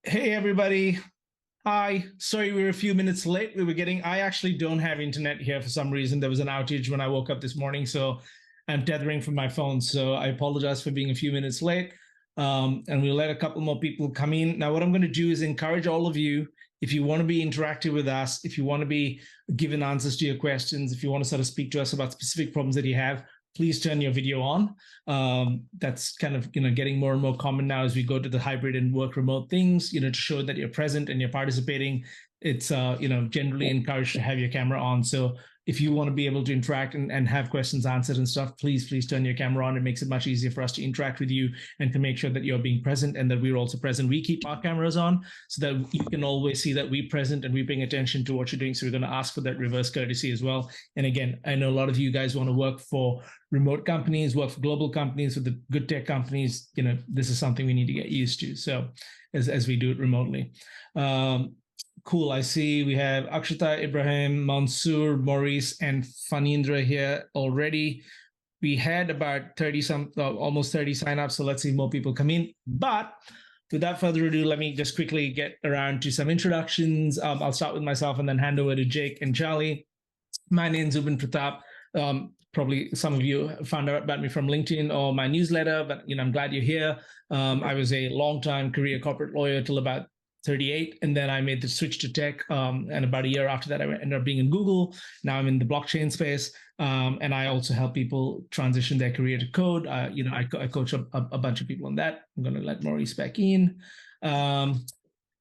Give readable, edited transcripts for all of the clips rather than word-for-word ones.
Hey everybody. Hi. Sorry we were a few minutes late. I actually don't have internet here for some reason. There was an outage when I woke up this morning, so I'm tethering from my phone. So I apologize for being a few minutes late. And we'll let a couple more people come in. Now, what I'm going to do is encourage all of you, if you want to be interactive with us, if you want to be given answers to your questions, if you want to sort of speak to us about specific problems that you have, please turn your video on. That's kind of getting more and more common now as we go to the hybrid and work remote things. To show that you're present and you're participating. It's generally encouraged to have your camera on. So if you want to be able to interact and have questions answered and stuff, please turn your camera on. It makes it much easier for us to interact with you and to make sure that you're being present and that we're also present. We keep our cameras on so that you can always see that we're present and we're paying attention to what you're doing. So we're going to ask for that reverse courtesy as well. And again, I know a lot of you guys want to work for remote companies, work for global companies, with the good tech companies. This is something we need to get used to. So as we do it remotely. Cool. I see we have Akshita, Ibrahim, Mansoor, Maurice, and Fanindra here already. We had about 30 almost 30 signups. So let's see more people come in. But without further ado, let me just quickly get around to some introductions. I'll start with myself and then hand over to Jake and Charlie. My name is Zubin Pratap. Probably some of you found out about me from LinkedIn or my newsletter, but I'm glad you're here. I was a long-time career corporate lawyer till about 38, and then I made the switch to tech. And about a year after that, I ended up being in Google. Now I'm in the blockchain space, and I also help people transition their career to code. I coach a bunch of people on that. I'm going to let Maurice back in.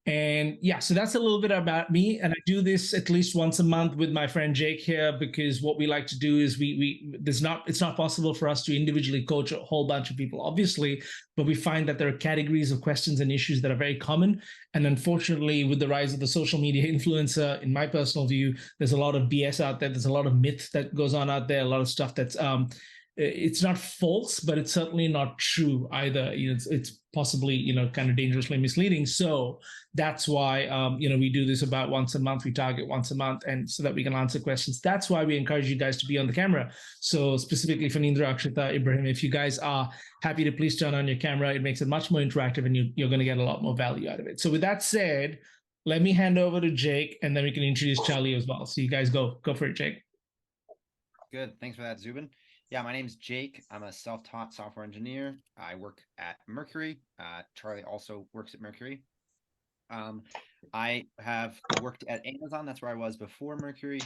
And yeah, so that's a little bit about me. And I do this at least once a month with my friend Jake here, because what we like to do is it's not possible for us to individually coach a whole bunch of people, obviously, but we find that there are categories of questions and issues that are very common. And unfortunately, with the rise of the social media influencer, in my personal view, there's a lot of BS out there. There's a lot of myth that goes on out there, a lot of stuff that's it's not false, but it's certainly not true either. It's possibly kind of dangerously misleading. So that's why we do this about once a month. We target once a month, and so that we can answer questions. That's why we encourage you guys to be on the camera. So specifically for Nindra, Akshita, Ibrahim, if you guys are happy to please turn on your camera, it makes it much more interactive, and you're going to get a lot more value out of it. So with that said, let me hand over to Jake, and then we can introduce Charlie as well. So you guys go for it, Jake. Good. Thanks for that, Zubin. Yeah, my name's Jake. I'm a self-taught software engineer. I work at Mercury. Charlie also works at Mercury. I have worked at Amazon. That's where I was before Mercury.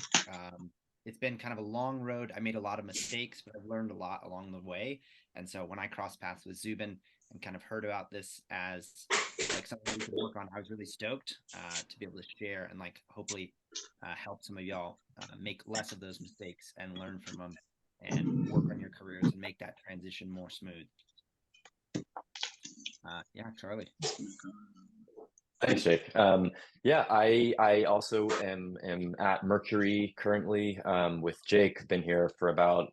It's been kind of a long road. I made a lot of mistakes, but I've learned a lot along the way. And so when I crossed paths with Zubin and kind of heard about this as like something we could work on, I was really stoked to be able to share and hopefully help some of y'all make less of those mistakes and learn from them and work on your careers and make that transition more smooth. Yeah, Charlie. Thanks, Jake. Yeah, I also am at Mercury currently with Jake. Been here for about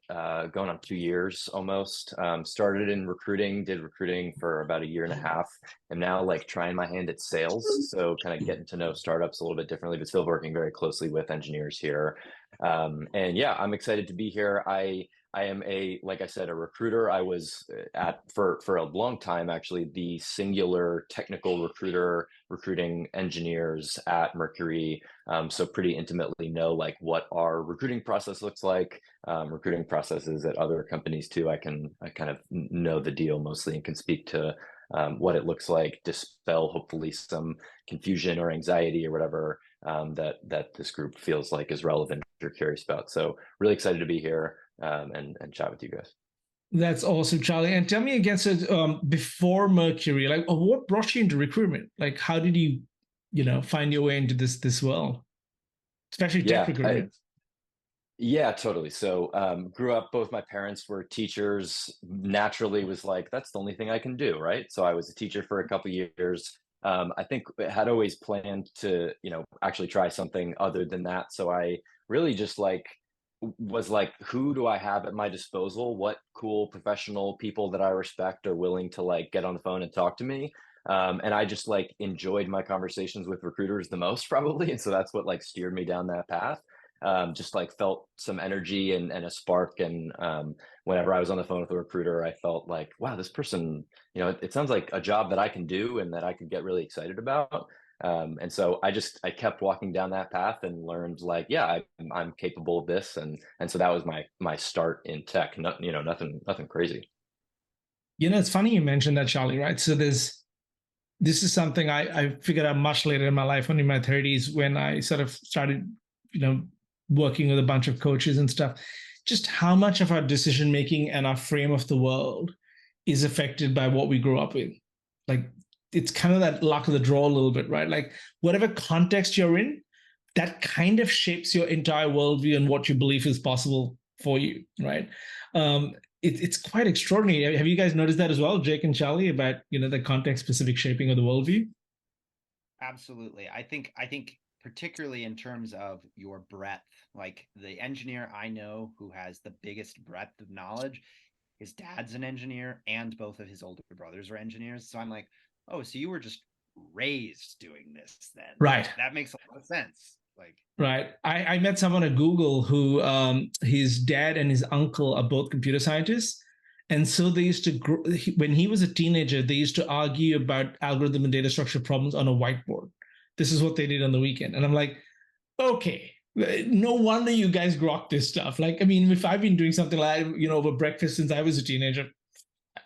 going on 2 years almost. Started in recruiting, did recruiting for about a year and a half, and now trying my hand at sales. So kind of getting to know startups a little bit differently, but still working very closely with engineers here. And yeah, I'm excited to be here. I am like I said, a recruiter. I was for a long time, actually, the singular technical recruiter recruiting engineers at Mercury. So pretty intimately know what our recruiting process looks like, recruiting processes at other companies too. I kind of know the deal mostly and can speak to what it looks like, dispel hopefully some confusion or anxiety or whatever that this group feels like is relevant or curious about. So really excited to be here and chat with you guys. That's awesome, Charlie. And tell me again, so before Mercury, what brought you into recruitment? How did you, find your way into this world, especially tech recruitment? Yeah, totally. So grew up, both my parents were teachers, naturally was that's the only thing I can do, right? So I was a teacher for a couple of years. I think I had always planned to, actually try something other than that. So I really just was who do I have at my disposal? What cool professional people that I respect are willing to get on the phone and talk to me? And I just enjoyed my conversations with recruiters the most probably. And so that's what steered me down that path. just like felt some energy and a spark. And whenever I was on the phone with a recruiter, I felt like, wow, this person, it sounds like a job that I can do and that I could get really excited about. And so I kept walking down that path and learned like, yeah, I'm capable of this. And so that was my start in tech. Nothing crazy. It's funny you mentioned that, Charlie, right? So this is something I figured out much later in my life, only in my 30s, when I sort of started, working with a bunch of coaches and stuff, just how much of our decision making and our frame of the world is affected by what we grew up with. Like, it's kind of that luck of the draw a little bit, right? Like, whatever context you're in, that kind of shapes your entire worldview and what you believe is possible for you, right? It's quite extraordinary. Have you guys noticed that as well, Jake and Charlie, about the context specific shaping of the worldview? Absolutely. I think particularly in terms of your breadth, like the engineer I know who has the biggest breadth of knowledge, his dad's an engineer and both of his older brothers are engineers. So I'm like, oh, so you were just raised doing this then? Right. That makes a lot of sense. Like, right. I met someone at Google who his dad and his uncle are both computer scientists. And so they used to, when he was a teenager, they used to argue about algorithm and data structure problems on a whiteboard. This is what they did on the weekend. And I'm like, okay, no wonder you guys grok this stuff. Like, I mean, if I've been doing something like, over breakfast since I was a teenager,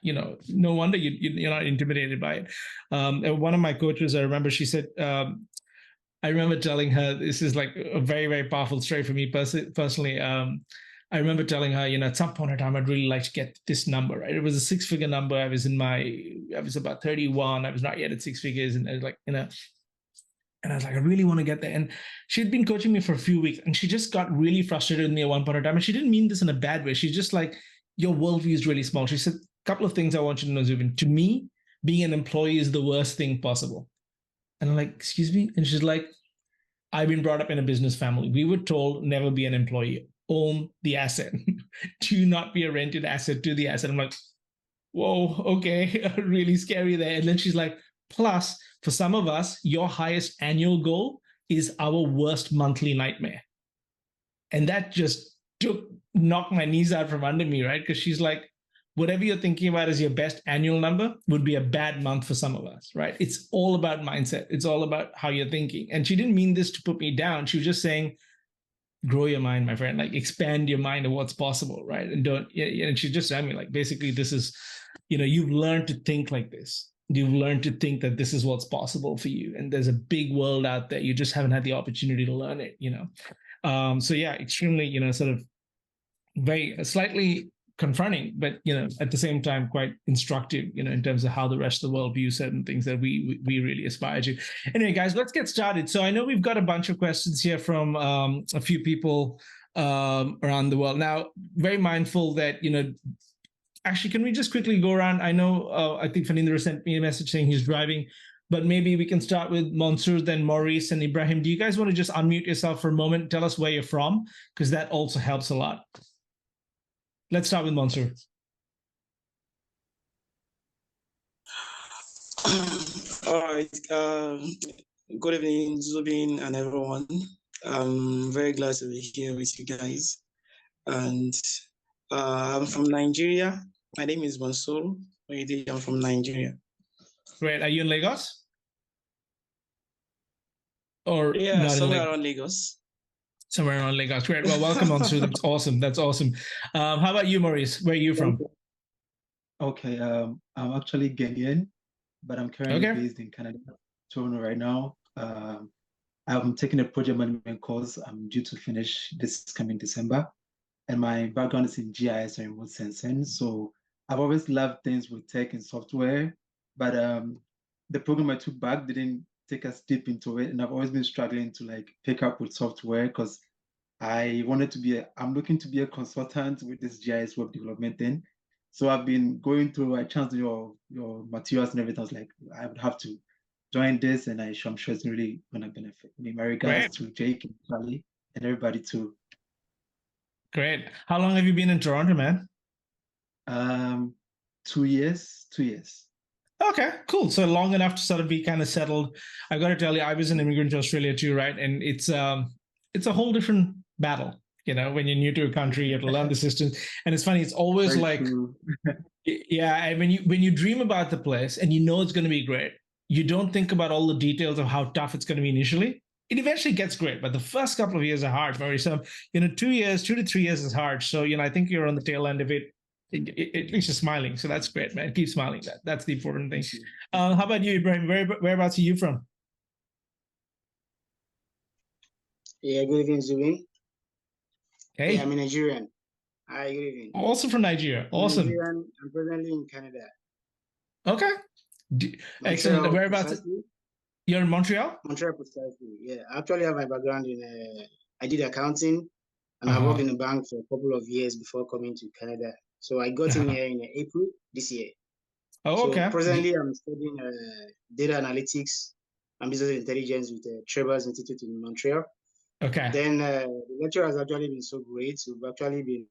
no wonder you're not intimidated by it. And one of my coaches, I remember, she said, I remember telling her, this is like a very, very powerful story for me personally. I remember telling her, at some point in time, I'd really like to get this number, right? It was a 6-figure number. I was about 31. I was not yet at 6 figures. And I was like, and I was like, I really want to get there. And she'd been coaching me for a few weeks and she just got really frustrated with me at one point in time. And she didn't mean this in a bad way. She's just like, your worldview is really small. She said, a couple of things I want you to know, Zubin. To me, being an employee is the worst thing possible. And I'm like, excuse me? And she's like, I've been brought up in a business family. We were told never be an employee, own the asset. Do not be a rented asset to the asset. I'm like, whoa, okay, really scary there. And then she's like, plus, for some of us, your highest annual goal is our worst monthly nightmare. And that just knocked my knees out from under me, right? Because she's like, whatever you're thinking about as your best annual number would be a bad month for some of us, right? It's all about mindset. It's all about how you're thinking. And she didn't mean this to put me down. She was just saying, grow your mind, my friend, like expand your mind of what's possible, right? And and she just said me, like, basically, this is, you've learned to think like this. You've learned to think that this is what's possible for you. And there's a big world out there. You just haven't had the opportunity to learn it, So yeah, extremely, sort of very slightly confronting, but at the same time quite instructive, in terms of how the rest of the world views certain things that we really aspire to. Anyway, guys, let's get started. So I know we've got a bunch of questions here from a few people around the world. Now, very mindful that actually, can we just quickly go around? I know I think Faninder sent me a message saying he's driving, but maybe we can start with Mansoor, then Maurice and Ibrahim. Do you guys want to just unmute yourself for a moment? Tell us where you're from, because that also helps a lot. Let's start with Mansoor. All right. Good evening, Zubin and everyone. I'm very glad to be here with you guys. And I'm from Nigeria. My name is Mansoor. I'm from Nigeria. Great. Are you in Lagos? Or yeah, somewhere around Lagos. Somewhere around Lagos. Great. Well, welcome, Mansoor. That's awesome. That's awesome. How about you, Maurice? Where are you from? Okay. I'm actually Ghanaian, but I'm currently based in Canada, Toronto right now. I'm taking a project management course. I'm due to finish this coming December. And my background is in GIS and remote sensing. So I've always loved things with tech and software, but the program I took back didn't take us deep into it. And I've always been struggling to like pick up with software because I'm looking to be a consultant with this GIS web development thing. So I've been going through, I chanced your materials and everything. I was like, I would have to join this, and I'm sure it's really going to benefit me. My regards to Jake and Charlie and everybody too. Great. How long have you been in Toronto, man? 2 years. Okay, cool. So long enough to sort of be kind of settled. I got to tell you, I was an immigrant to Australia too, right? And it's a whole different battle. When you're new to a country, you have to learn the systems. And it's funny, it's always Very like, true. yeah, and when you dream about the place and it's going to be great, you don't think about all the details of how tough it's going to be initially. It eventually gets great, but the first couple of years are hard. For some, 2 to 3 years is hard. So, I think you're on the tail end of it. At least you're smiling. So that's great, man. Keep smiling. That's the important thing. How about you, Ibrahim? Whereabouts are you from? Yeah, good evening, Zubin. Hey. Yeah, I'm a Nigerian. Hi, good evening. Also from Nigeria. Awesome. I'm presently in Canada. Okay. Excellent. Whereabouts? Precisely. You're in Montreal? Montreal, precisely. Yeah, I actually have my background in, I did accounting, and I worked in a bank for a couple of years before coming to Canada. So I got in here in April this year. Oh, okay. So presently, I'm studying data analytics and business intelligence with Trevors Institute in Montreal. Okay. Then the lecture has actually been so great. We've actually been,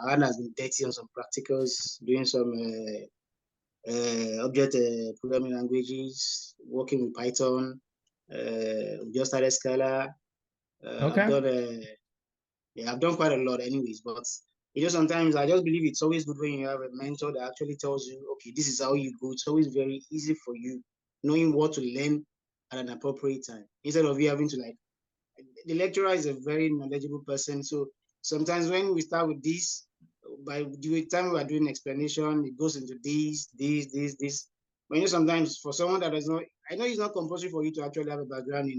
our hand has been dirty on some practicals, doing some object programming languages, working with Python. We just started Scala. Okay. I've done quite a lot anyways, but sometimes I just believe it's always good when you have a mentor that actually tells you, okay, this is how you go. It's always very easy for you knowing what to learn at an appropriate time, instead of you having to the lecturer is a very knowledgeable person. So sometimes when we start with this, by the time we are doing explanation, it goes into this. When sometimes for someone that does not, I know it's not compulsory for you to actually have a background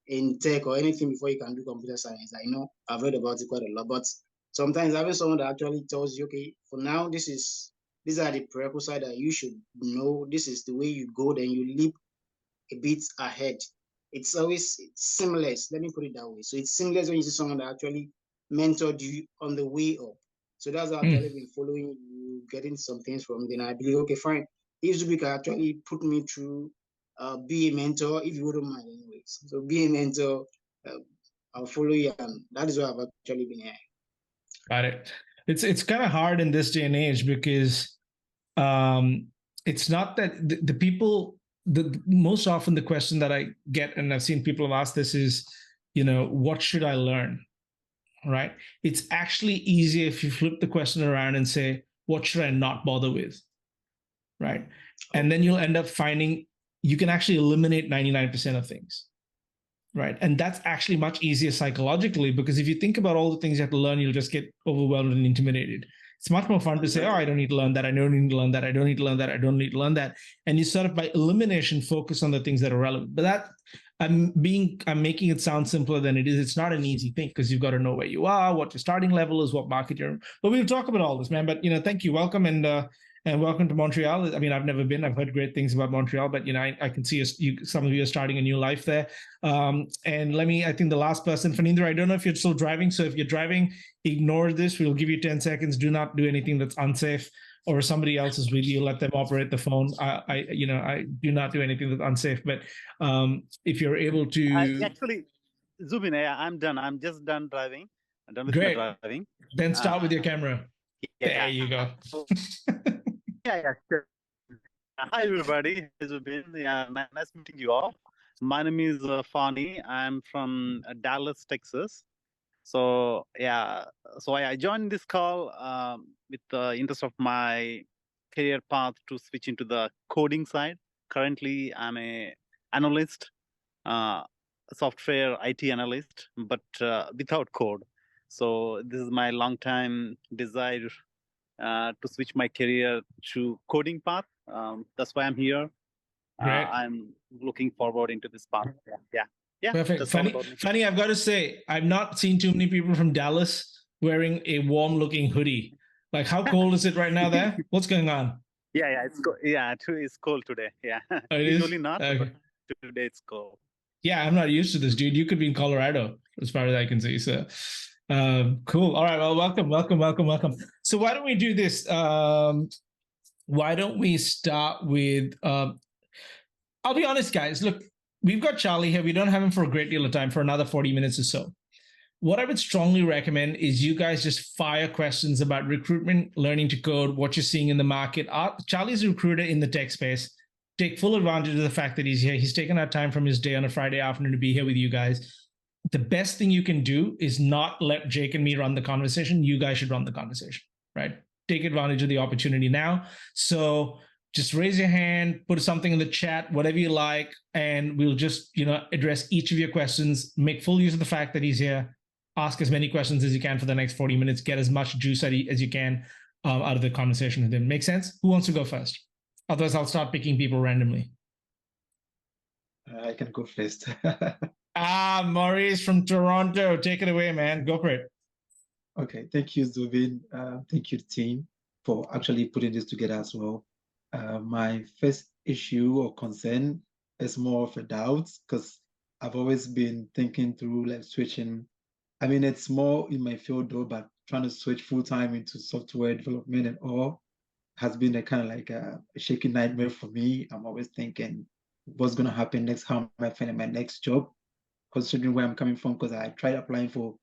in tech or anything before you can do computer science. I know I've read about it quite a lot, but sometimes having someone that actually tells you, okay, for now, these are the prerequisites that you should know. This is the way you go, then you leap a bit ahead. It's always seamless. Let me put it that way. So it's seamless when you see someone that actually mentored you on the way up. So that's how I've actually been following you, getting some things from them. I believe, okay, fine. If Zubi can actually put me through, be a mentor, if you wouldn't mind anyways. So be a mentor, I'll follow you, and that is what I've actually been here. Got it. It's kind of hard in this day and age because it's not that the people, most often the question that I get, and I've seen people have asked this is, what should I learn? Right? It's actually easier if you flip the question around and say, what should I not bother with? Right? And then you'll end up finding you can actually eliminate 99% of things. Right? And that's actually much easier psychologically, because if you think about all the things you have to learn, you'll just get overwhelmed and intimidated. It's much more fun to say, oh, I don't need to learn that. I don't need to learn that. I don't need to learn that. I don't need to learn that. And you sort of by elimination focus on the things that are relevant. But that I'm making it sound simpler than it is. It's not an easy thing because you've got to know where you are, what your starting level is, what market you're in. But we'll talk about all this, man. But thank you. Welcome and welcome to Montreal. I mean, I've never been. I've heard great things about Montreal, but I can see some of you are starting a new life there. And I think the last person, Faninder, I don't know if you're still driving. So if you're driving, ignore this. We'll give you 10 seconds. Do not do anything that's unsafe, or somebody else is with you. Let them operate the phone. I do not do anything that's unsafe. But if you're able to, actually, Zubin, I'm done. I'm just done driving. I'm done with great. my driving. Then start with your camera. Yeah. There you go. Yeah, sure. Hi, everybody. Zubin. Yeah, nice meeting you all. My name is Fani. I'm from Dallas, Texas. So I joined this call with the interest of my career path to switch into the coding side. Currently, I'm a analyst, software IT analyst, but without code. So this is my long time desire to switch my career to coding path. That's why I'm here. I'm looking forward into this path. Yeah. Perfect. Funny, I've got to say, I've not seen too many people from Dallas wearing a warm-looking hoodie. Like, how cold is it right now there? What's going on? Yeah, it's cold today. Yeah, oh, it usually is? not, Okay. but today it's cold. Yeah, I'm not used to this, dude. You could be in Colorado, as far as I can see. So, cool. All right. Well, welcome. So, why don't we do this? Why don't we start with? I'll be honest, guys. Look, we've got Charlie here. We don't have him for a great deal of time, for another 40 minutes or so. What I would strongly recommend is you guys just fire questions about recruitment, learning to code, what you're seeing in the market. Charlie's a recruiter in the tech space. Take full advantage of the fact that he's here. He's taken out time from his day on a Friday afternoon to be here with you guys. the best thing you can do is not let Jake and me run the conversation. You guys should run the conversation, right? Take advantage of the opportunity now. So just raise your hand, put something in the chat, whatever you like, and we'll just, address each of your questions. Make full use of the fact that he's here. Ask as many questions as you can for the next 40 minutes. Get as much juice as you can out of the conversation with him. Make sense? Who wants to go first? Otherwise, I'll start picking people randomly. I can go first. Maurice from Toronto. Take it away, man. Go for it. Okay. Thank you, Zubin. Thank you, team, for actually putting this together as well. My first issue or concern is more of a doubt because I've always been thinking through like switching. I mean, it's more in my field though, but trying to switch full-time into software development and all has been a kind of like a shaky nightmare for me. I'm always thinking what's going to happen next, how am I finding my next job, considering where I'm coming from, because I tried applying for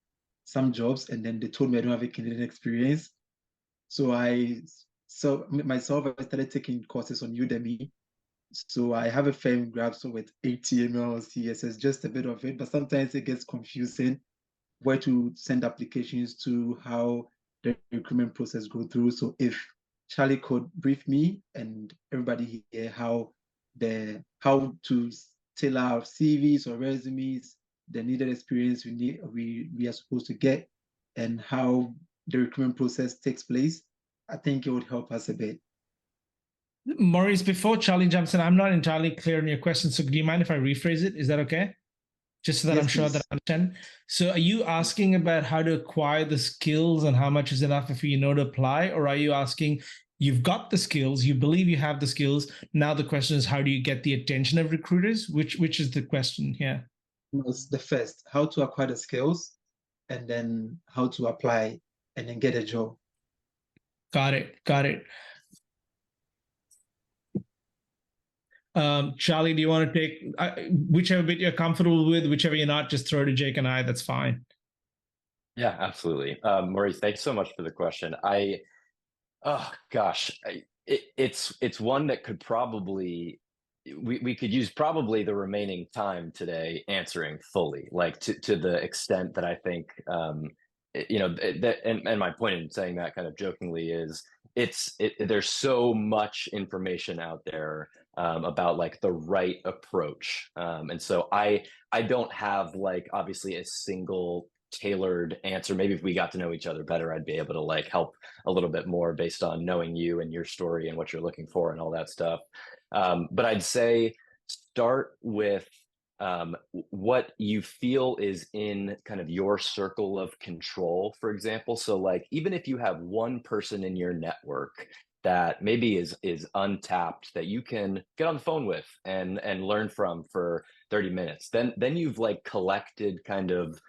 some jobs and then they told me I don't have a Canadian experience. So I started taking courses on Udemy. So I have a firm grasp with HTML, CSS, just a bit of it, but sometimes it gets confusing where to send applications to, how the recruitment process go through. So if Charlie could brief me and everybody here how to tailor our CVs or resumes, the needed experience we are supposed to get, and how the recruitment process takes place, I think it would help us a bit. Maurice, before Charlie jumps in, I'm not entirely clear on your question. So do you mind if I rephrase it? Is that okay? Just so that Yes, I'm sure please. that I understand. So are you asking about how to acquire the skills and how much is enough if you know to apply? Or are you asking, you've got the skills, you believe you have the skills. Now the question is, how do you get the attention of recruiters? Which is the question here? It's the first, how to acquire the skills, and then how to apply and then get a job. Got it. Charlie, do you want to take whichever bit you're comfortable with, whichever you're not, just throw to Jake and I, that's fine. Yeah, absolutely. Maurice, thanks so much for the question. It's one that could probably, we could use probably the remaining time today answering fully, like to the extent that I think, and my point in saying that kind of jokingly is there's so much information out there about like the right approach. And so I don't have like obviously a single tailored answer. Maybe if we got to know each other better, I'd be able to like help a little bit more based on knowing you and your story and what you're looking for and all that stuff. But I'd say start with what you feel is in kind of your circle of control, for example. So like, even if you have one person in your network that maybe is untapped that you can get on the phone with and learn from for 30 minutes, then you've like collected kind of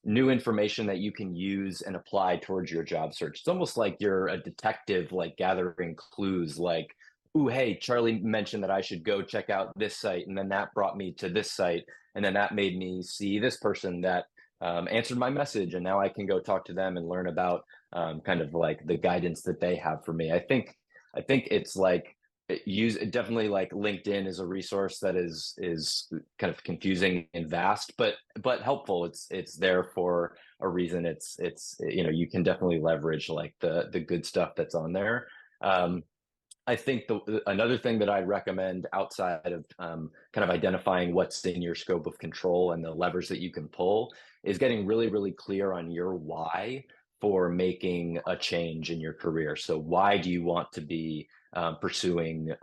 new information that you can use and apply towards your job search. It's almost like you're a detective, like gathering clues, like, ooh, hey, Charlie mentioned that I should go check out this site, and then that brought me to this site, and then that made me see this person that answered my message, and now I can go talk to them and learn about kind of like the guidance that they have for me. I think it's like definitely like LinkedIn is a resource that is kind of confusing and vast, but helpful. It's there for a reason. It's you can definitely leverage like the good stuff that's on there. I think another thing that I recommend outside of kind of identifying what's in your scope of control and the levers that you can pull is getting really, really clear on your why for making a change in your career. So why do you want to be pursuing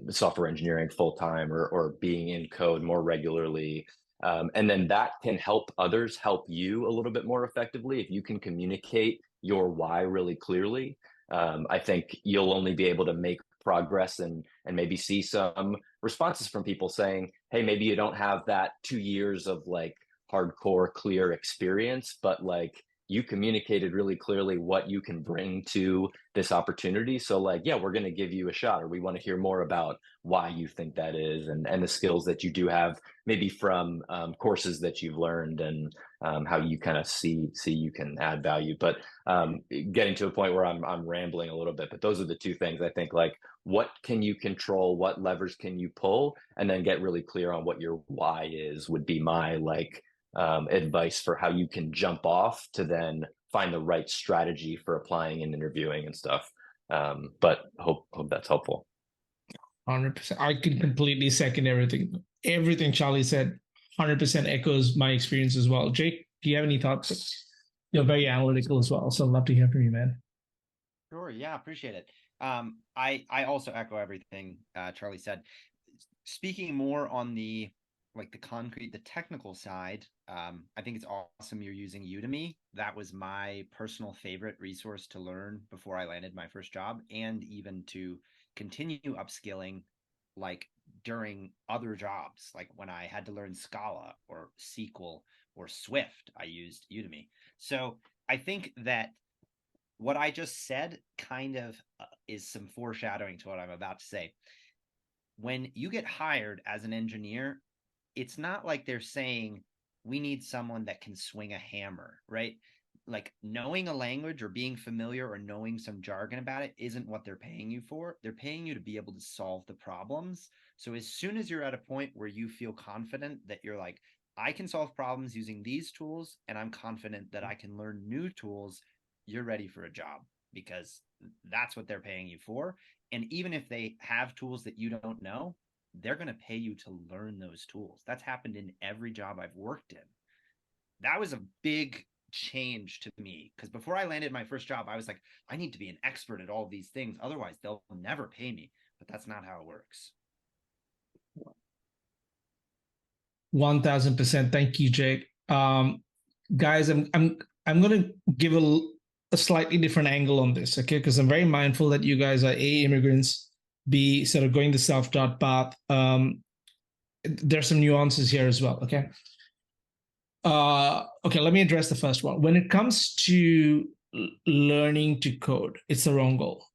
software engineering full-time or being in code more regularly? And then that can help others help you a little bit more effectively. If you can communicate your why really clearly, I think you'll only be able to make progress and maybe see some responses from people saying, hey, maybe you don't have that 2 years of like hardcore clear experience, but like you communicated really clearly what you can bring to this opportunity. So like, yeah, we're going to give you a shot, or we want to hear more about why you think that is, and the skills that you do have, maybe from courses that you've learned, and how you kind of see you can add value. But getting to a point where I'm rambling a little bit, but those are the two things I think, like, what can you control, what levers can you pull, and then get really clear on what your why is, would be my like advice for how you can jump off to then find the right strategy for applying and interviewing and stuff. But hope that's helpful. 100%. I can completely second everything. Everything Charlie said 100% echoes my experience as well. Jake, do you have any thoughts? You're very analytical as well, so I'd love to hear from you, man. Sure. Yeah, appreciate it. I also echo everything Charlie said. Speaking more on the concrete, the technical side, I think it's awesome you're using Udemy. That was my personal favorite resource to learn before I landed my first job, and even to continue upskilling like during other jobs. Like when I had to learn Scala or SQL or Swift, I used Udemy. So I think that what I just said kind of is some foreshadowing to what I'm about to say. When you get hired as an engineer, it's not like they're saying we need someone that can swing a hammer, right? Like knowing a language or being familiar or knowing some jargon about it isn't what they're paying you for. They're paying you to be able to solve the problems. So as soon as you're at a point where you feel confident that you're like, I can solve problems using these tools, and I'm confident that I can learn new tools, you're ready for a job, because that's what they're paying you for. And even if they have tools that you don't know, they're going to pay you to learn those tools. That's happened in every job I've worked in. That was a big change to me, because before I landed my first job, I was like, I need to be an expert at all these things. Otherwise, they'll never pay me. But that's not how it works. 1000%. Thank you, Jake. Guys, I'm going to give a slightly different angle on this, okay? Because I'm very mindful that you guys are A, immigrants, B, sort of going the self-taught path. There's some nuances here as well, okay? Okay, let me address the first one. When it comes to learning to code, it's the wrong goal,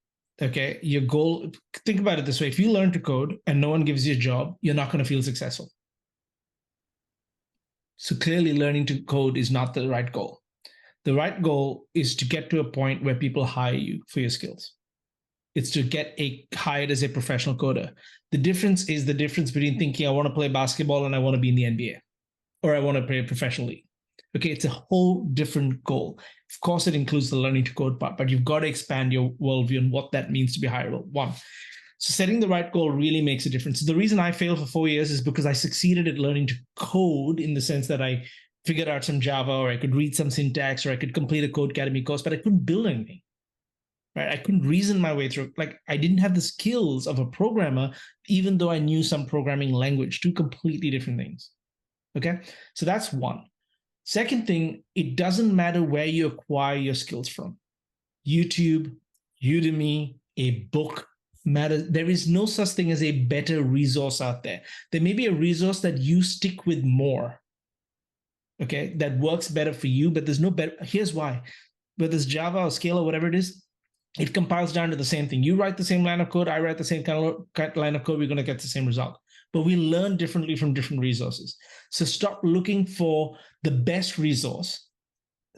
okay? Your goal, think about it this way. If you learn to code and no one gives you a job, you're not going to feel successful. So clearly learning to code is not the right goal. The right goal is to get to a point where people hire you for your skills. It's to get hired as a professional coder. The difference is the difference between thinking I want to play basketball and I want to be in the NBA, or I want to play professionally. Okay, it's a whole different goal. Of course, it includes the learning to code part, but you've got to expand your worldview on what that means to be hireable. One. So setting the right goal really makes a difference. So the reason I failed for 4 years is because I succeeded at learning to code, in the sense that I figured out some Java, or I could read some syntax, or I could complete a Codecademy course, but I couldn't build anything. Right? I couldn't reason my way through. Like, I didn't have the skills of a programmer, even though I knew some programming language. Two completely different things. Okay, so that's one. Second thing, it doesn't matter where you acquire your skills from. YouTube, Udemy, a book matters. There is no such thing as a better resource out there. There may be a resource that you stick with more, okay, that works better for you, but there's no better. Here's why. Whether it's Java or Scala, whatever it is, it compiles down to the same thing. You write the same line of code, I write the same kind of line of code, we're going to get the same result. But we learn differently from different resources. So stop looking for the best resource.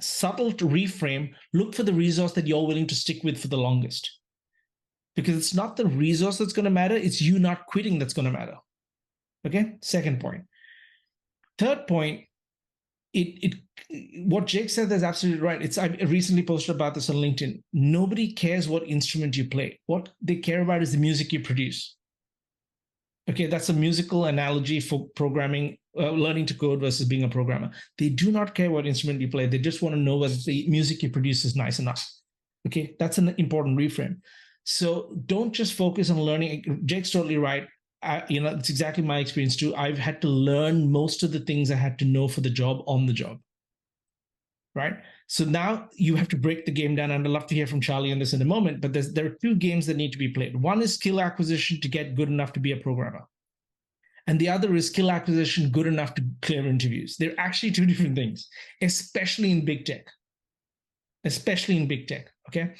Subtle to reframe, look for the resource that you're willing to stick with for the longest. Because it's not the resource that's going to matter, it's you not quitting that's going to matter. Okay, second point. Third point, what Jake said is absolutely right. I recently posted about this on LinkedIn. Nobody cares what instrument you play. What they care about is the music you produce. Okay, that's a musical analogy for programming, learning to code versus being a programmer. They do not care what instrument you play. They just want to know whether the music you produce is nice enough. Okay, that's an important reframe. So don't just focus on learning. Jake's totally right. It's exactly my experience too. I've had to learn most of the things I had to know for the job on the job, right? So now you have to break the game down, and I'd love to hear from Charlie on this in a moment, but there are two games that need to be played. One is skill acquisition to get good enough to be a programmer. And the other is skill acquisition good enough to clear interviews. They're actually two different things, especially in big tech. Especially in big tech, okay?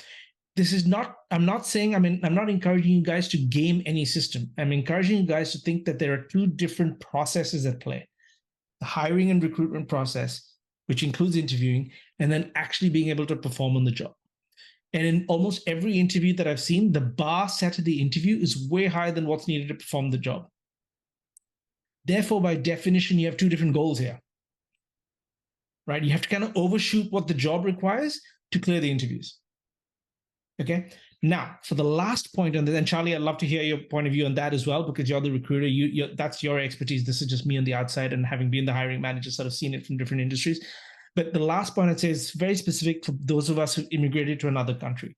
This is not, I'm not encouraging you guys to game any system. I'm encouraging you guys to think that there are two different processes at play. The hiring and recruitment process, which includes interviewing, and then actually being able to perform on the job. And in almost every interview that I've seen, the bar set at the interview is way higher than what's needed to perform the job. Therefore, by definition, you have two different goals here. right? You have to kind of overshoot what the job requires to clear the interviews. Okay. Now, for the last point on this, and Charlie, I'd love to hear your point of view on that as well, because you're the recruiter. That's your expertise. This is just me on the outside, and having been the hiring manager, sort of seen it from different industries. But the last point I'd say is very specific for those of us who immigrated to another country.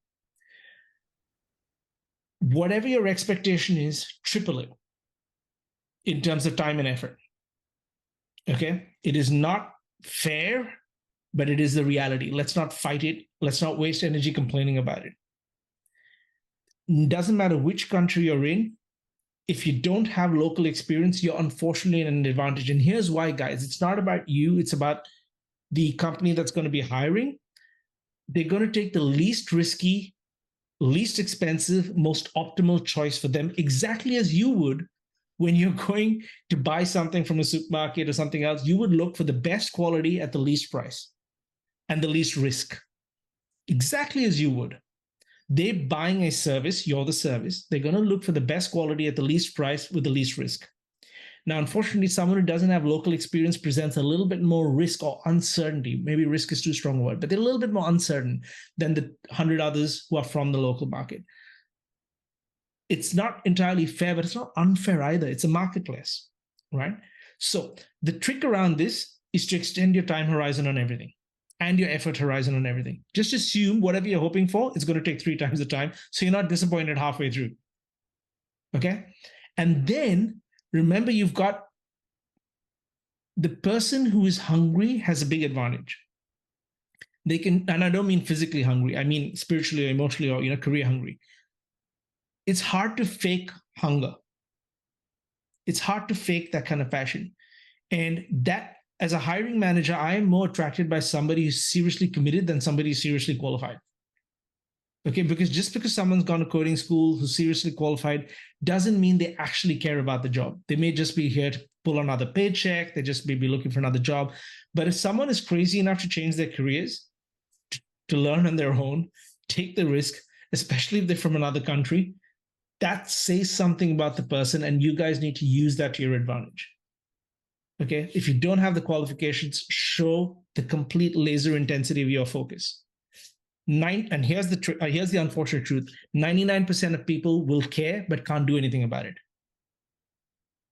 Whatever your expectation is, triple it in terms of time and effort. Okay. It is not fair, but it is the reality. Let's not fight it. Let's not waste energy complaining about it. Doesn't matter which country you're in. If you don't have local experience, you're unfortunately in an advantage. And here's why, guys. It's not about you. It's about the company that's going to be hiring. They're going to take the least risky, least expensive, most optimal choice for them, exactly as you would when you're going to buy something from a supermarket or something else. You would look for the best quality at the least price and the least risk, exactly as you would. They're buying a service, you're the service. They're going to look for the best quality at the least price with the least risk. Now, unfortunately, someone who doesn't have local experience presents a little bit more risk or uncertainty. Maybe risk is too strong a word, but they're a little bit more uncertain than the 100 others who are from the local market. It's not entirely fair, but it's not unfair either. It's a marketplace, right? So the trick around this is to extend your time horizon on everything and your effort horizon on everything. Just assume whatever you're hoping for is going to take 3 times the time, so you're not disappointed halfway through. Okay? And then remember, you've got the person who is hungry has a big advantage. They can, and I don't mean physically hungry, I mean spiritually or emotionally or career hungry. It's hard to fake hunger. It's hard to fake that kind of passion. And that, as a hiring manager, I am more attracted by somebody who's seriously committed than somebody who's seriously qualified. Okay, because just because someone's gone to coding school who's seriously qualified doesn't mean they actually care about the job. They may just be here to pull another paycheck. They just may be looking for another job. But if someone is crazy enough to change their careers, to learn on their own, take the risk, especially if they're from another country, that says something about the person, and you guys need to use that to your advantage. Okay, if you don't have the qualifications, show the complete laser intensity of your focus. And here's the unfortunate truth: 99% of people will care but can't do anything about it.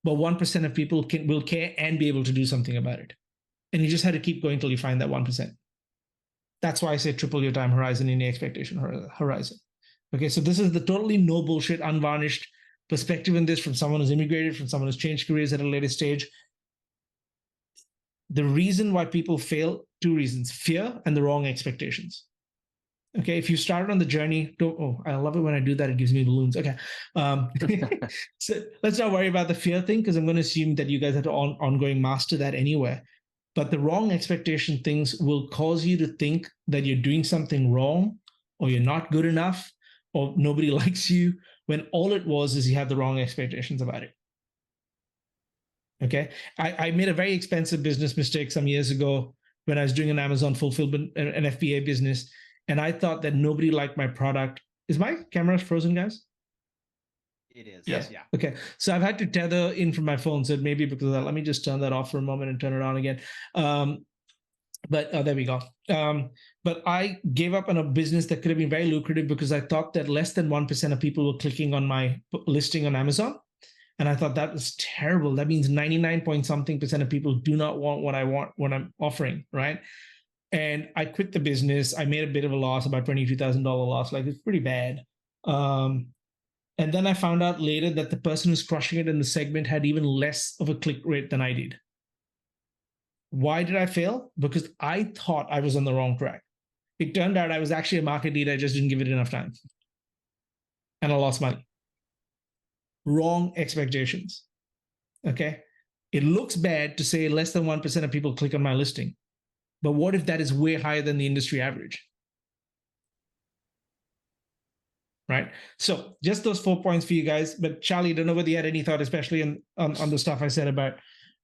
But 1% of people will care and be able to do something about it. And you just have to keep going till you find that 1%. That's why I say triple your time horizon in the expectation horizon. Okay, so this is the totally no bullshit, unvarnished perspective in this from someone who's immigrated, from someone who's changed careers at a later stage. The reason why people fail, 2 reasons: fear and the wrong expectations. Okay, if you started on the journey, I love it when I do that. It gives me balloons. Okay, so let's not worry about the fear thing, because I'm going to assume that you guys have to ongoing master that anyway. But the wrong expectation things will cause you to think that you're doing something wrong, or you're not good enough, or nobody likes you, when all it was is you had the wrong expectations about it. Okay, I made a very expensive business mistake some years ago when I was doing an Amazon fulfillment, an FBA business, and I thought that nobody liked my product. Is my camera frozen, guys? It is. Yeah. Yeah. Okay. So I've had to tether in from my phone. So maybe because of that, let me just turn that off for a moment and turn it on again. But there we go. But I gave up on a business that could have been very lucrative because I thought that less than 1% of people were clicking on my listing on Amazon. And I thought that was terrible. That means 99 point something % of people do not want what I'm offering, right? And I quit the business. I made a bit of a loss, about $22,000 loss. Like, it's pretty bad. And then I found out later that the person who's crushing it in the segment had even less of a click rate than I did. Why did I fail? Because I thought I was on the wrong track. It turned out I was actually a market leader. I just didn't give it enough time. And I lost money. Wrong expectations. Okay. It looks bad to say less than 1% of people click on my listing. But what if that is way higher than the industry average? Right? So just those 4 points for you guys. But Charlie, I don't know whether you had any thought, especially on the stuff I said about,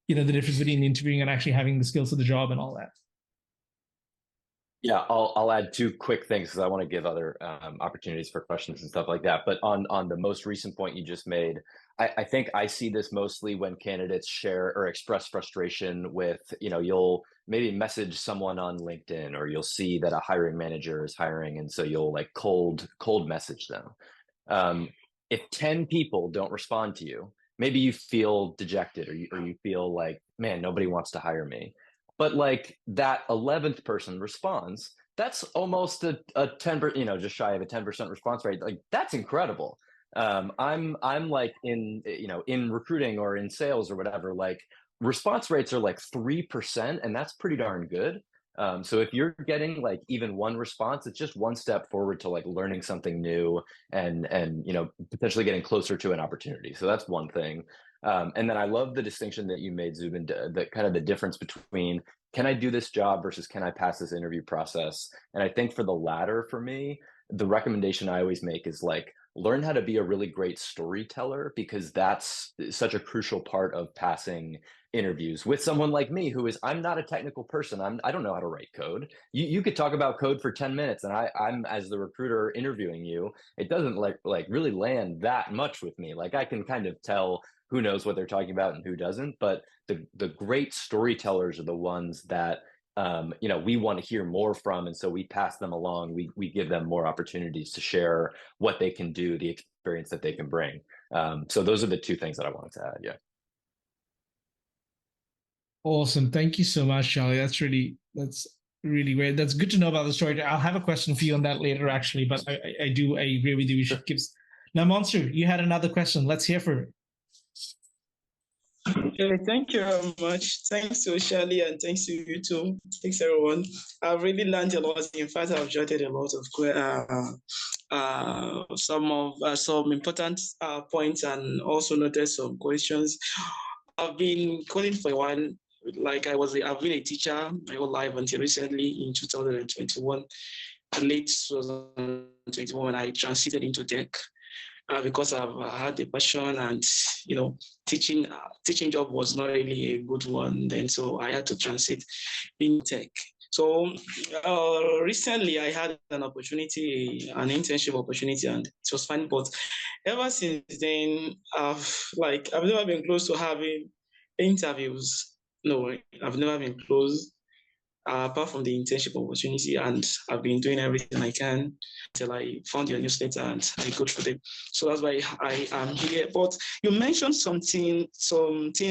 the difference between interviewing and actually having the skills for the job and all that. Yeah, I'll add 2 quick things because I want to give other opportunities for questions and stuff like that. But on the most recent point you just made, I think I see this mostly when candidates share or express frustration with, you'll maybe message someone on LinkedIn, or you'll see that a hiring manager is hiring, and so you'll like cold message them. If 10 people don't respond to you, maybe you feel dejected, or you feel like, man, nobody wants to hire me. But like that 11th person responds, that's almost a 10%, just shy of a 10% response rate. Like that's incredible. I'm like in recruiting or in sales or whatever, like response rates are like 3%, and that's pretty darn good. So if you're getting like even one response, it's just one step forward to like learning something new and potentially getting closer to an opportunity. So that's one thing. And then I love the distinction that you made, Zubin, that kind of the difference between can I do this job versus can I pass this interview process? And I think for the latter, for me, the recommendation I always make is like, learn how to be a really great storyteller, because that's such a crucial part of passing interviews with someone like me, I'm not a technical person. I don't know how to write code. You could talk about code for 10 minutes, and I'm as the recruiter interviewing you, it doesn't like really land that much with me. Like I can kind of tell who knows what they're talking about and who doesn't, but the great storytellers are the ones that we want to hear more from, and so we pass them along. We give them more opportunities to share what they can do, the experience that they can bring. So those are the two things that I wanted to add. Yeah. Awesome. Thank you so much, Charlie. That's really great. That's good to know about the story. I'll have a question for you on that later, actually, but I agree with you. We should give. Now, Monster, you had another question. Let's hear for it. Okay, thank you very much. Thanks to Charlie, and thanks to you too. Thanks everyone. I've really learned a lot. In fact, I've jotted a lot of some important points, and also noted some questions. I've been coding for a while. Like I've been a teacher my whole life until recently in 2021, late 2021, when I transited into tech. Because I've had a passion, and teaching job was not really a good one then, so I had to transit in tech. So recently I had an internship opportunity, and it was fun. But ever since then, I've never been close to having interviews. No, I've never been close. Apart from the internship opportunity, and I've been doing everything I can until I found your newsletter and I go through them. So that's why I am here. But you mentioned something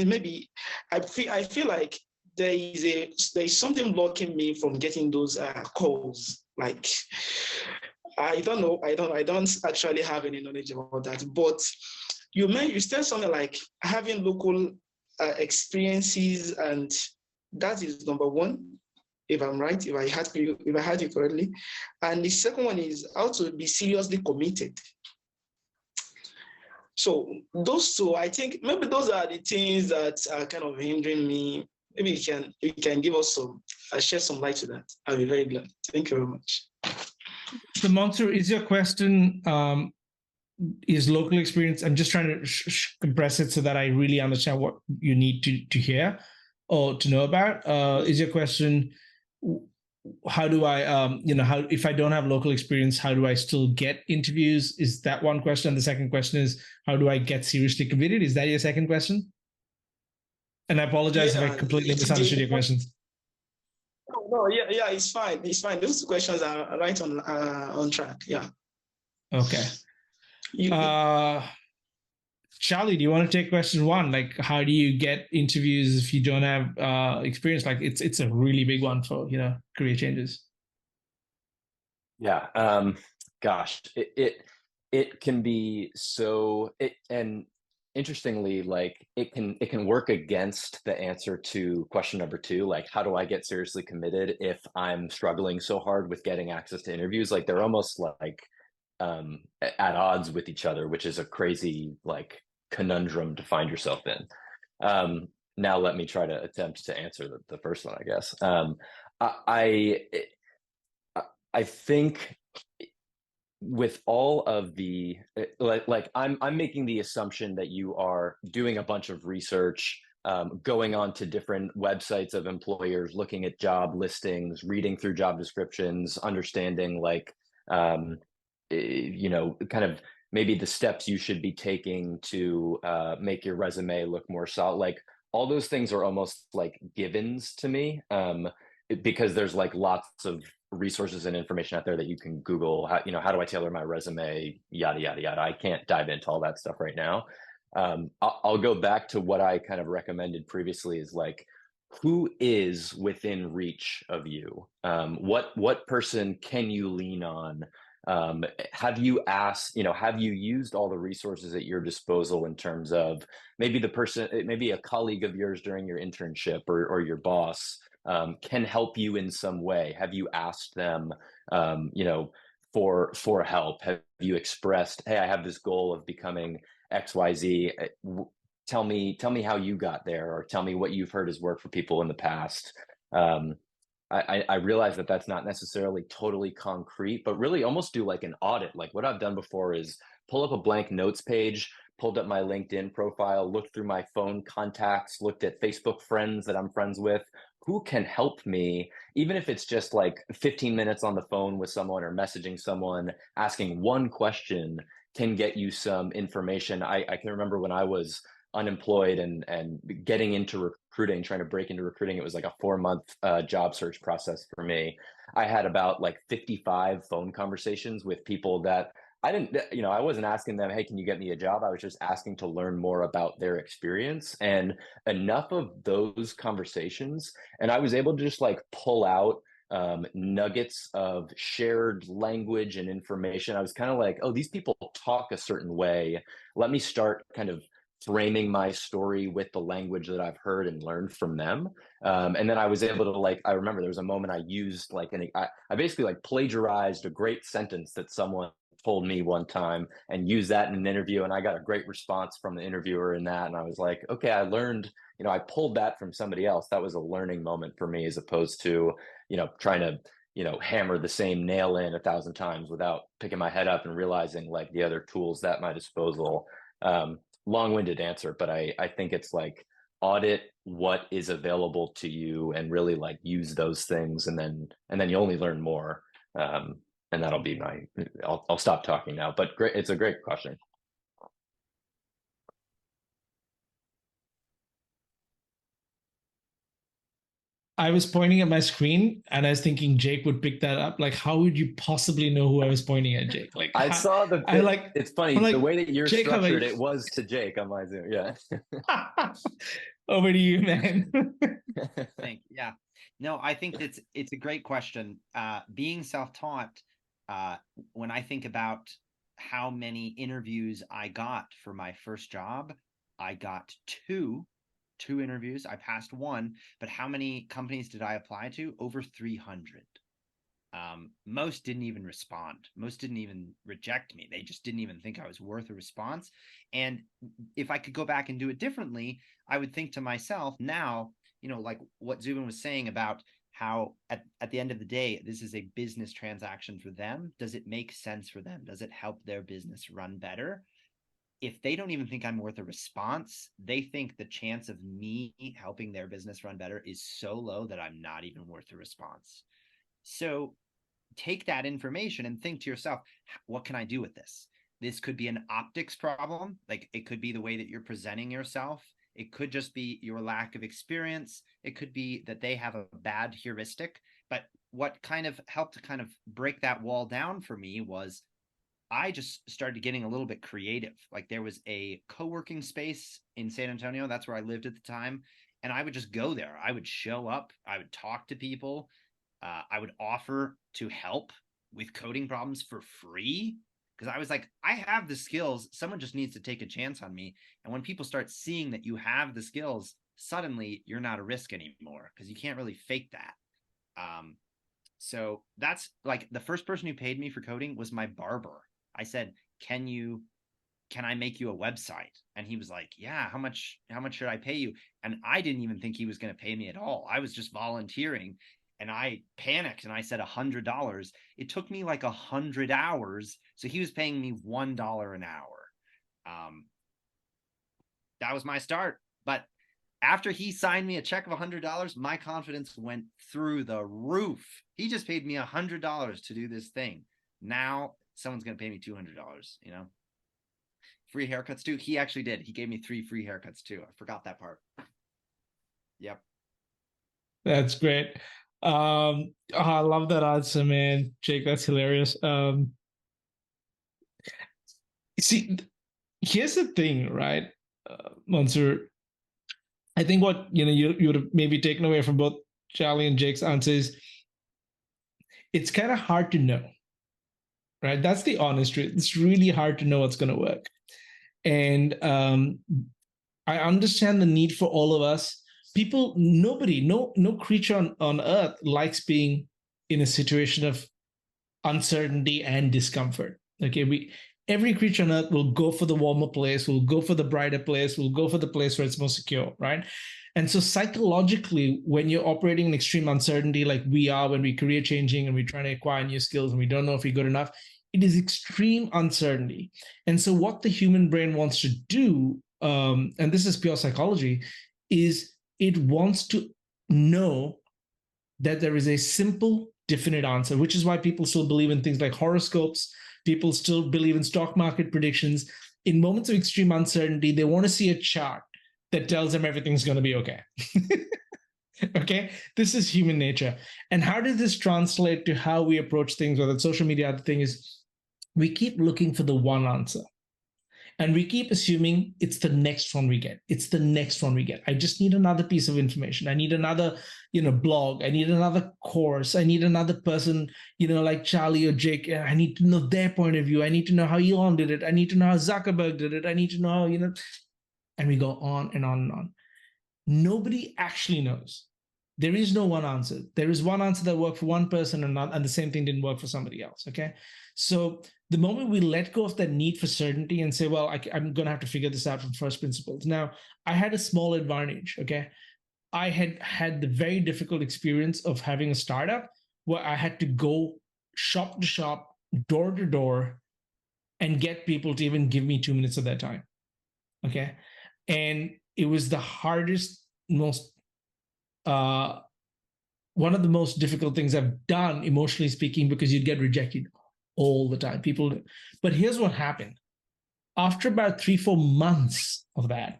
maybe I feel like there is something blocking me from getting those calls. Like I don't know, I don't actually have any knowledge about that. But you said something like having local experiences, and that is number one, if I'm right, if I heard you correctly. And the second one is how to be seriously committed. So those two, I think maybe those are the things that are kind of hindering me. Maybe you can give us shed some light to that. I'll be very glad. Thank you very much. So Monster, is your question is local experience? I'm just trying to compress it so that I really understand what you need to hear or to know about. Is your question, how do I, if I don't have local experience, how do I still get interviews? Is that one question? And the second question is, how do I get seriously committed? Is that your second question? And I apologize if I completely misunderstood your questions. No, yeah, it's fine. It's fine. Those two questions are right on track. Yeah. Okay. Charlie, do you want to take question one? Like, how do you get interviews if you don't have experience? Like, it's a really big one for career changes. Yeah. Gosh, it can be so. And interestingly, like it can work against the answer to question number two. Like, how do I get seriously committed if I'm struggling so hard with getting access to interviews? Like, they're almost like at odds with each other, which is a crazy like conundrum to find yourself in. Now let me try to attempt to answer the first one, I guess. I think with all of the like I'm making the assumption that you are doing a bunch of research, going on to different websites of employers, looking at job listings, reading through job descriptions, understanding like kind of maybe the steps you should be taking to make your resume look more solid. Like all those things are almost like givens to me, because there's like lots of resources and information out there that you can Google. How, how do I tailor my resume? Yada yada yada. I can't dive into all that stuff right now. I'll go back to what I kind of recommended previously, is like, who is within reach of you? What person can you lean on? Have you asked, have you used all the resources at your disposal in terms of maybe the person, maybe a colleague of yours during your internship, or your boss can help you in some way? Have you asked them, for help? Have you expressed, hey, I have this goal of becoming XYZ. Tell me how you got there, or tell me what you've heard has worked for people in the past. I realize that that's not necessarily totally concrete, but really almost do like an audit. Like what I've done before is pull up a blank notes page, pulled up my LinkedIn profile, looked through my phone contacts, looked at Facebook friends that I'm friends with. Who can help me, even if it's just like 15 minutes on the phone with someone, or messaging someone, asking one question can get you some information. I can remember when I was unemployed and getting into recruiting, trying to break into recruiting. It was like a 4-month job search process for me. I had about like 55 phone conversations with people that I didn't, I wasn't asking them, hey, can you get me a job? I was just asking to learn more about their experience, and enough of those conversations. And I was able to just like pull out nuggets of shared language and information. I was kind of like, oh, these people talk a certain way. Let me start kind of framing my story with the language that I've heard and learned from them. And then I was able to like, I remember there was a moment I used like, I basically like plagiarized a great sentence that someone told me one time and used that in an interview. And I got a great response from the interviewer in that. And I was like, okay, I learned, I pulled that from somebody else. That was a learning moment for me, as opposed to, trying to, hammer the same nail in 1,000 times without picking my head up and realizing like the other tools at my disposal. Long-winded answer, but I think it's like audit what is available to you and really like use those things, and then you only learn more. And that'll be I'll stop talking now, but great. It's a great question. I was pointing at my screen and I was thinking Jake would pick that up. Like, how would you possibly know who I was pointing at, Jake? Like, I saw the. I like. It's funny like, the way that you're Jake, structured. It was to Jake on my Zoom. Yeah. Over to you, man. Thank you. Yeah. No, I think it's a great question. Being self-taught, when I think about how many interviews I got for my first job, I got two interviews. I passed one, but how many companies did I apply to? Over 300. Most didn't even respond. Most didn't even reject me. They just didn't even think I was worth a response. And if I could go back and do it differently, I would think to myself now, like what Zubin was saying about how at the end of the day, this is a business transaction for them. Does it make sense for them? Does it help their business run better? If they don't even think I'm worth a response, they think the chance of me helping their business run better is so low that I'm not even worth a response. So take that information and think to yourself, what can I do with this? This could be an optics problem. Like it could be the way that you're presenting yourself. It could just be your lack of experience. It could be that they have a bad heuristic. But what kind of helped to kind of break that wall down for me was I just started getting a little bit creative. Like there was a co-working space in San Antonio. That's where I lived at the time. And I would just go there. I would show up. I would talk to people. I would offer to help with coding problems for free. Because I was like, I have the skills. Someone just needs to take a chance on me. And when people start seeing that you have the skills, suddenly you're not a risk anymore because you can't really fake that. So that's like the first person who paid me for coding was my barber. I said, can I make you a website? And he was like, yeah, how much should I pay you? And I didn't even think he was going to pay me at all. I was just volunteering. And I panicked and I said $100. It took me like 100 hours. So he was paying me $1 an hour. That was my start. But after he signed me a check of $100, my confidence went through the roof. He just paid me $100 to do this thing. Now someone's going to pay me $200, free haircuts too. He actually did. He gave me 3 free haircuts too. I forgot that part. Yep. That's great. I love that answer, man. Jake, that's hilarious. See, here's the thing, right, Mansoor? I think what you would have maybe taken away from both Charlie and Jake's answers, it's kind of hard to know, right? That's the honest truth. It's really hard to know what's going to work. And I understand the need for all of us. People, nobody, no creature on earth likes being in a situation of uncertainty and discomfort. Okay, every creature on earth will go for the warmer place, will go for the brighter place, will go for the place where it's more secure, right? And so psychologically, when you're operating in extreme uncertainty like we are when we're career changing and we're trying to acquire new skills and we don't know if we're good enough, it is extreme uncertainty. And so what the human brain wants to do, and this is pure psychology, is it wants to know that there is a simple, definite answer, which is why people still believe in things like horoscopes. People still believe in stock market predictions. In moments of extreme uncertainty, they want to see a chart that tells them everything's going to be okay. Okay, this is human nature. And how does this translate to how we approach things, whether it's social media? The thing is, we keep looking for the one answer. And we keep assuming it's the next one we get. It's the next one we get. I just need another piece of information. I need another, blog. I need another course. I need another person, like Charlie or Jake. I need to know their point of view. I need to know how Elon did it. I need to know how Zuckerberg did it. I need to know how, and we go on and on and on. Nobody actually knows. There is no one answer. There is one answer that worked for one person and the same thing didn't work for somebody else, okay? So the moment we let go of that need for certainty and say, well, I'm going to have to figure this out from first principles. Now, I had a small advantage, okay? I had the very difficult experience of having a startup where I had to go shop to shop, door to door, and get people to even give me 2 minutes of their time, okay? And it was the hardest, one of the most difficult things I've done, emotionally speaking, because you'd get rejected all the time. People do. But here's what happened. After about 3-4 months of that,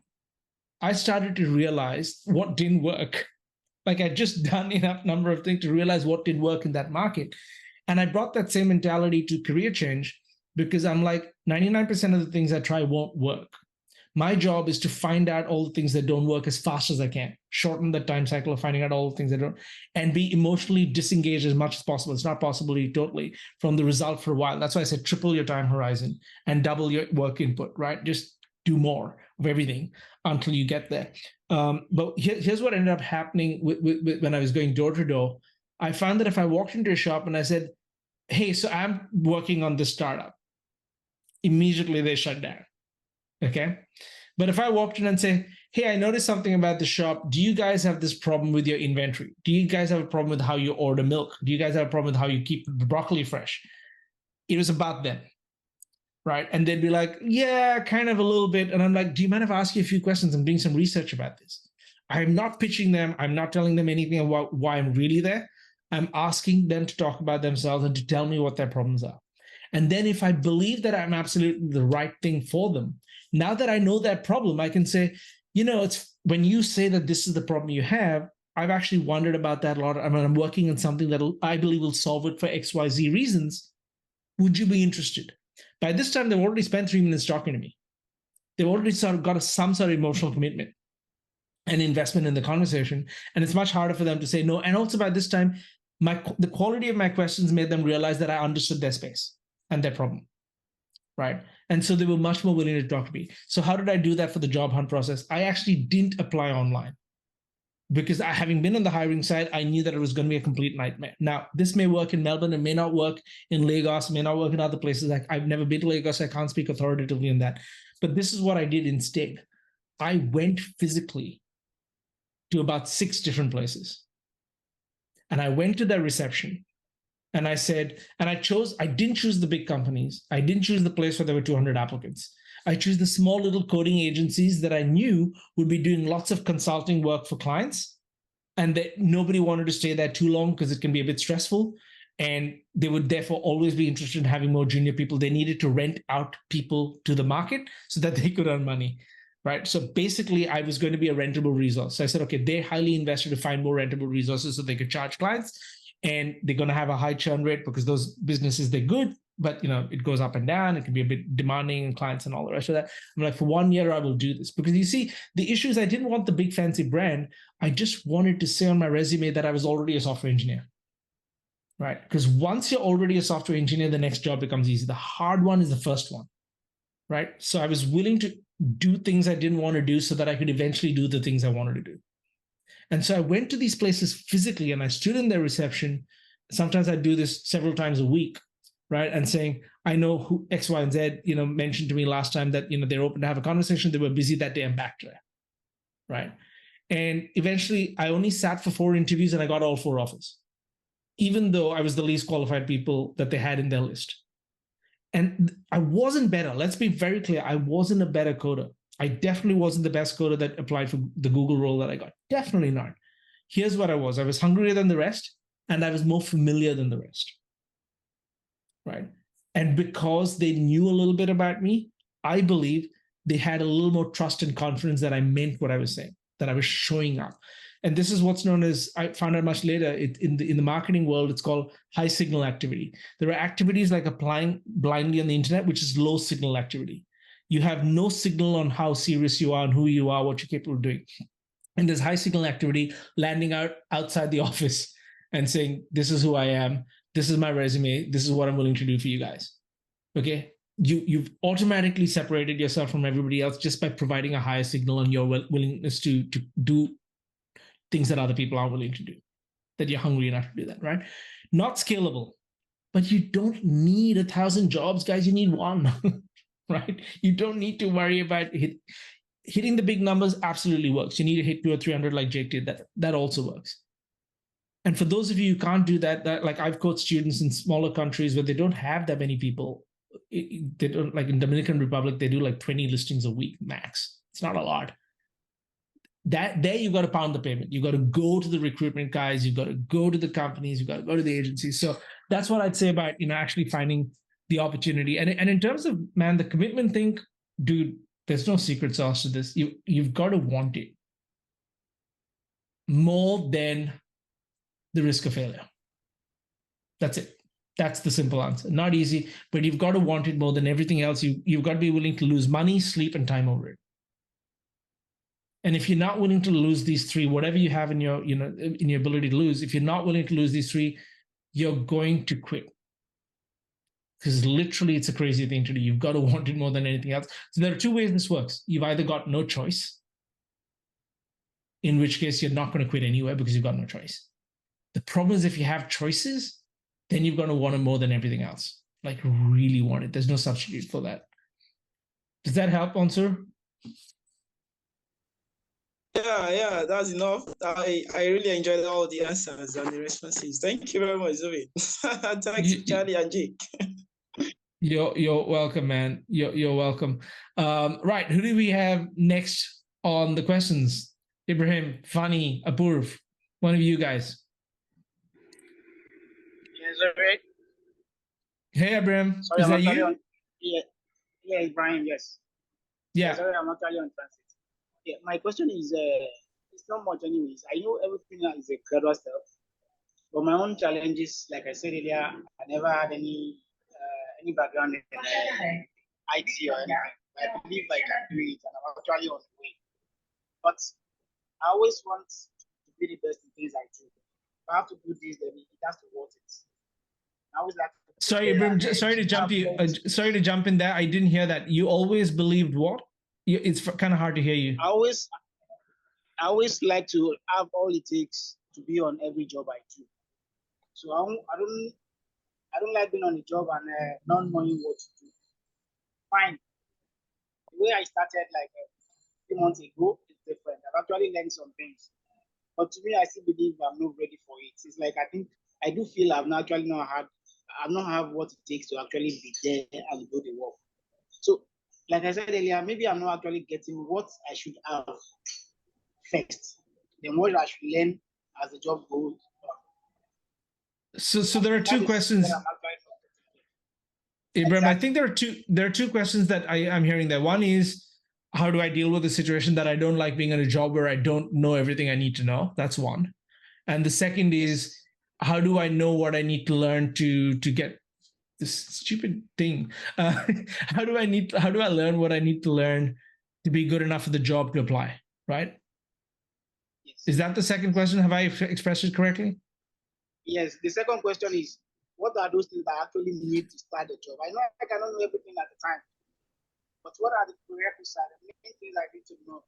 I started to realize what didn't work. Like I'd just done enough number of things to realize what did work in that market. And I brought that same mentality to career change because I'm like, 99% of the things I try won't work. My job is to find out all the things that don't work as fast as I can, shorten the time cycle of finding out all the things that don't, and be emotionally disengaged as much as possible. It's not possible to totally from the result for a while. That's why I said triple your time horizon and double your work input, right? Just do more of everything until you get there. But here's what ended up happening when I was going door to door. I found that if I walked into a shop and I said, hey, so I'm working on this startup, immediately they shut down. Okay. But if I walked in and say, hey, I noticed something about the shop. Do you guys have this problem with your inventory? Do you guys have a problem with how you order milk? Do you guys have a problem with how you keep the broccoli fresh? It was about them. Right. And they'd be like, yeah, kind of a little bit. And I'm like, do you mind if I ask you a few questions? I'm doing some research about this. I'm not pitching them. I'm not telling them anything about why I'm really there. I'm asking them to talk about themselves and to tell me what their problems are. And then if I believe that I'm absolutely the right thing for them, now that I know that problem, I can say, it's when you say that this is the problem you have, I've actually wondered about that a lot. I mean, I'm working on something that I believe will solve it for XYZ reasons. Would you be interested? By this time, they've already spent 3 minutes talking to me. They've already sort of got some sort of emotional commitment and investment in the conversation. And it's much harder for them to say no. And also by this time, the quality of my questions made them realize that I understood their space and their problem, right? And so they were much more willing to talk to me. So how did I do that for the job hunt process? I actually didn't apply online because having been on the hiring side, I knew that it was going to be a complete nightmare. Now, this may work in Melbourne. It may not work in Lagos. It may not work in other places. Like I've never been to Lagos. I can't speak authoritatively on that. But this is what I did instead. I went physically to about 6 different places. And I went to their reception. And I said, and I didn't choose the big companies. I didn't choose the place where there were 200 applicants. I chose the small little coding agencies that I knew would be doing lots of consulting work for clients and that nobody wanted to stay there too long because it can be a bit stressful. And they would therefore always be interested in having more junior people. They needed to rent out people to the market so that they could earn money, right? So basically, I was going to be a rentable resource. So I said, okay, they're highly invested to find more rentable resources so they could charge clients, and they're going to have a high churn rate because those businesses, they're good, but it goes up and down. It can be a bit demanding and clients and all the rest of that. I'm like, for 1 year, I will do this, because you see, the issue is I didn't want the big fancy brand. I just wanted to say on my resume that I was already a software engineer. Right? Because once you're already a software engineer, the next job becomes easy. The hard one is the first one, right? So I was willing to do things I didn't want to do so that I could eventually do the things I wanted to do. And so I went to these places physically, and I stood in their reception. Sometimes I do this several times a week, right? And saying, I know who X, Y, and Z, mentioned to me last time that, they're open to have a conversation. They were busy that day. I'm back there, right? And eventually I only sat for 4 interviews and I got all 4 offers, even though I was the least qualified people that they had in their list. And I wasn't better. Let's be very clear. I wasn't a better coder. I definitely wasn't the best coder that applied for the Google role that I got. Definitely not. Here's what I was. I was hungrier than the rest, and I was more familiar than the rest, right? And because they knew a little bit about me, I believe they had a little more trust and confidence that I meant what I was saying, that I was showing up. And this is what's known as, I found out much later, in the marketing world, it's called high signal activity. There are activities like applying blindly on the internet, which is low signal activity. You have no signal on how serious you are and who you are, what you're capable of doing. And there's high signal activity, landing outside the office and saying, this is who I am, this is my resume, this is what I'm willing to do for you guys. Okay? You've automatically separated yourself from everybody else just by providing a higher signal on your willingness to do things that other people aren't willing to do, that you're hungry enough to do that, right? Not scalable, but you don't need 1,000 jobs, guys. You need 1, right? You don't need to worry about hitting the big numbers. Absolutely works. You need to hit 200 or 300 like Jake did. That also works. And for those of you who can't do that, like I've coached students in smaller countries where they don't have that many people. They don't, like in Dominican Republic, they do like 20 listings a week max. It's not a lot. There you got to pound the pavement. You got to go to the recruitment guys. You got to go to the companies. You got to go to the agencies. So that's what I'd say about actually finding the opportunity. And in terms of, man, the commitment thing, dude, there's no secret sauce to this. You've got to want it more than the risk of failure. That's it. That's the simple answer. Not easy, but you've got to want it more than everything else. You've got to be willing to lose money, sleep, and time over it. And if you're not willing to lose these 3, whatever you have in your, in your ability to lose, if you're not willing to lose these 3, you're going to quit. Because literally it's a crazy thing to do. You've got to want it more than anything else. So there are 2 ways this works. You've either got no choice, in which case you're not going to quit anywhere because you've got no choice. The problem is if you have choices, then you've got to want it more than everything else. Like really want it. There's no substitute for that. Does that help, Answer? Yeah, that's enough. I really enjoyed all the answers and the responses. Thank you very much, Zubin. Thanks, Charlie and Jake. You're welcome, man. You're welcome. Right, who do we have next on the questions? Ibrahim, Fani, Apurv, one of you guys. Yes, right. Hey, Ibrahim. Sorry, is that you? Yeah, Ibrahim. Yes. Yeah. Sorry, I'm actually on transit. Yeah, my question is, it's not much anyways. I know everything is a gradual stuff, but my own challenges, like I said earlier, I never had any background in IT or anything. I believe I can do it, and I'm actually on the way. But I always want to be the best in things I do. If I have to do this, then it has to worth it. I always like. Sorry, Ibrahim, sorry to jump you. Sorry to jump in there. I didn't hear that. You always believed what? It's kind of hard to hear you. I always like to have all it takes to be on every job I do. So I don't like being on a job and not knowing what to do. Fine. The way I started like a few months ago is different. I've actually learned some things, but to me, I still believe I'm not ready for it. It's like I do feel I've not have what it takes to actually be there and do the work. So, like I said earlier, maybe I'm not actually getting what I should have first, then what I should learn as the job goes on. So there are two That is questions. what I'm actually Ibrahim, I Exactly. think there are two questions that I'm hearing there. One is, how do I deal with the situation that I don't like being in a job where I don't know everything I need to know? That's one. And the second is, how do I know what I need to learn to get this stupid thing? How do I learn what I need to learn to be good enough for the job to apply? Right? Yes. Is that the second question? Have I expressed it correctly? Yes. The second question is, what are those things that I actually need to start the job? I know I cannot know everything at the time, but what are the prerequisites, the main things I need to know?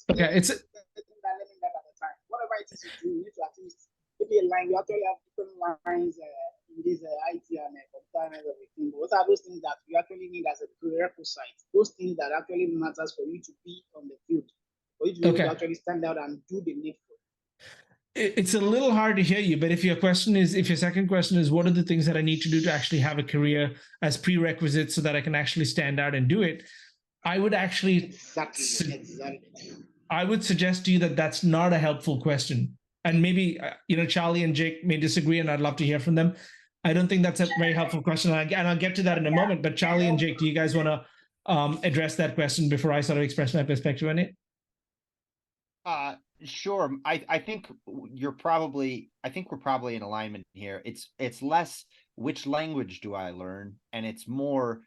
Okay, it's learning that at the time. Whatever it is you do, you need to at least maybe a line. You actually have different lines in this IT and computer and everything. But what are those things that you actually need as a prerequisite? Those things that actually matters for you to be on the field, for you to be able to actually stand out and do the needful. It's a little hard to hear you, but if your second question is, what are the things that I need to do to actually have a career as prerequisites so that I can actually stand out and do it? I would actually exactly. I would suggest to you that that's not a helpful question. And maybe, Charlie and Jake may disagree, and I'd love to hear from them. I don't think that's a very helpful question. And I'll get to that in a moment. But Charlie and Jake, do you guys want to address that question before I sort of express my perspective on it? Sure. I think we're probably in alignment here. It's less which language do I learn, and it's more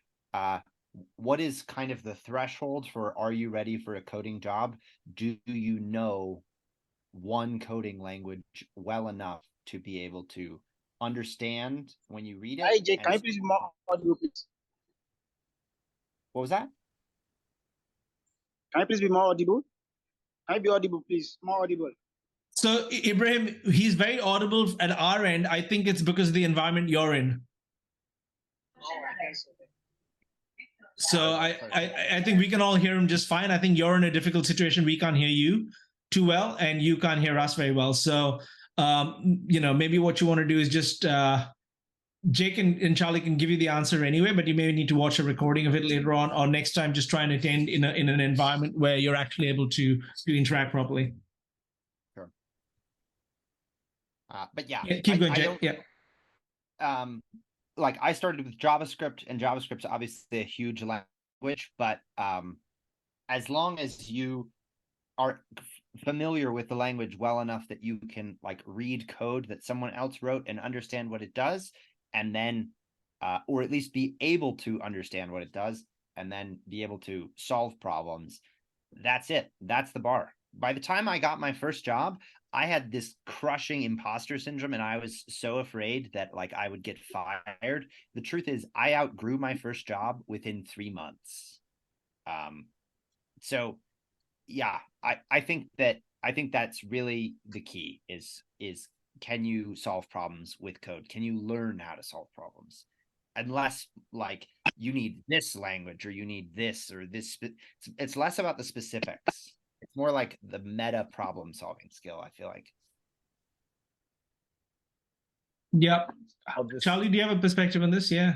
what is kind of the threshold for, are you ready for a coding job? Do you know one coding language well enough to be able to understand when you read it? Hi, Jake, can you please be more audible, please? What was that? Can you please be more audible? Can you be audible, please? More audible. So, Ibrahim, he's very audible at our end. I think it's because of the environment you're in. Oh, I guess so. So I think we can all hear him just fine. I think you're in a difficult situation. We can't hear you too well, and you can't hear us very well. So, maybe what you want to do is just Jake and Charlie can give you the answer anyway, but you may need to watch a recording of it later on, or next time just try and attend in an environment where you're actually able to interact properly. Sure. But yeah, keep going, Jake. Yeah. Like I started with JavaScript, and JavaScript's obviously a huge language, but as long as you are familiar with the language well enough that you can like read code that someone else wrote and understand what it does, and then or at least be able to understand what it does and then be able to solve problems, that's it. That's the bar. By the time I got my first job, I had this crushing imposter syndrome, and I was so afraid that like I would get fired. The truth is, I outgrew my first job within 3 months. So yeah, I think that's really the key is can you solve problems with code? Can you learn how to solve problems? Unless like you need this language or you need this or this, it's less about the specifics. It's more like the meta problem solving skill, I feel like. Yeah. Charlie, do you have a perspective on this? Yeah.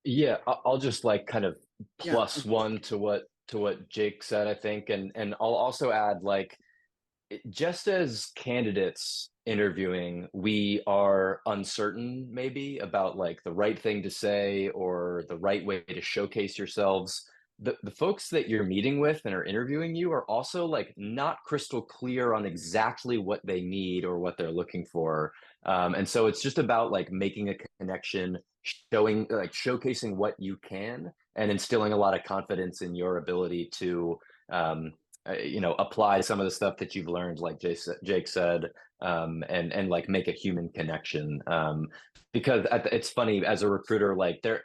Yeah, I'll just like kind of plus one to what Jake said, I think. And I'll also add, like, just as candidates interviewing, we are uncertain maybe about like the right thing to say or the right way to showcase yourselves. The folks that you're meeting with and are interviewing you are also like not crystal clear on exactly what they need or what they're looking for. And so it's just about like making a connection, showcasing what you can, and instilling a lot of confidence in your ability to apply some of the stuff that you've learned, like Jake said, and like make a human connection. Because it's funny, as a recruiter, like there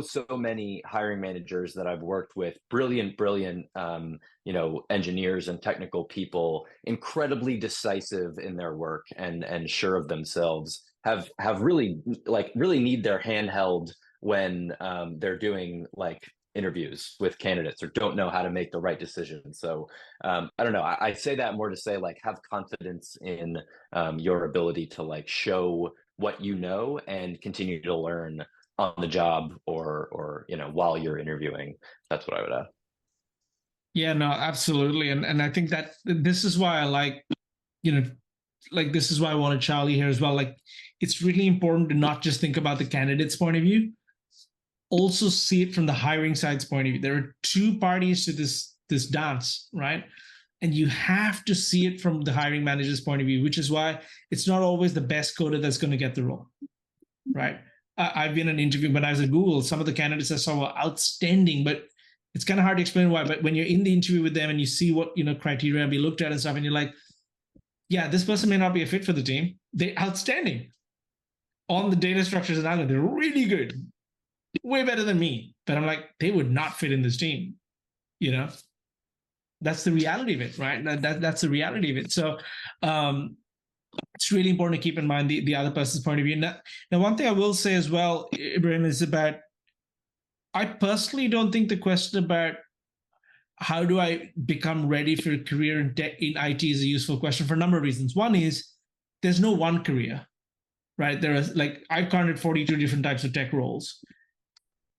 so many hiring managers that I've worked with, brilliant engineers and technical people, incredibly decisive in their work and sure of themselves, have really need their hand held when they're doing like interviews with candidates or don't know how to make the right decision. So I don't know. I say that more to say, like, have confidence in your ability to like show what you know and continue to learn on the job or while you're interviewing. That's what I would add. Yeah, no, absolutely. And I think that this is why I like, like this is why I wanted Charlie here as well. Like, it's really important to not just think about the candidate's point of view, also see it from the hiring side's point of view. There are two parties to this dance, right? And you have to see it from the hiring manager's point of view, which is why it's not always the best coder that's going to get the role, right? I've been in an interview when I was at Google. Some of the candidates I saw were outstanding, but it's kind of hard to explain why. But when you're in the interview with them and you see what criteria be looked at and stuff, and you're like, yeah, this person may not be a fit for the team. They're outstanding on the data structures and all. They're really good, way better than me. But I'm like, they would not fit in this team. That's the reality of it, right? That's the reality of it. So it's really important to keep in mind the other person's point of view. Now, one thing I will say as well, Ibrahim, is about, I personally don't think the question about how do I become ready for a career in IT is a useful question for a number of reasons. One is there's no one career, right? There are, like, I've counted 42 different types of tech roles.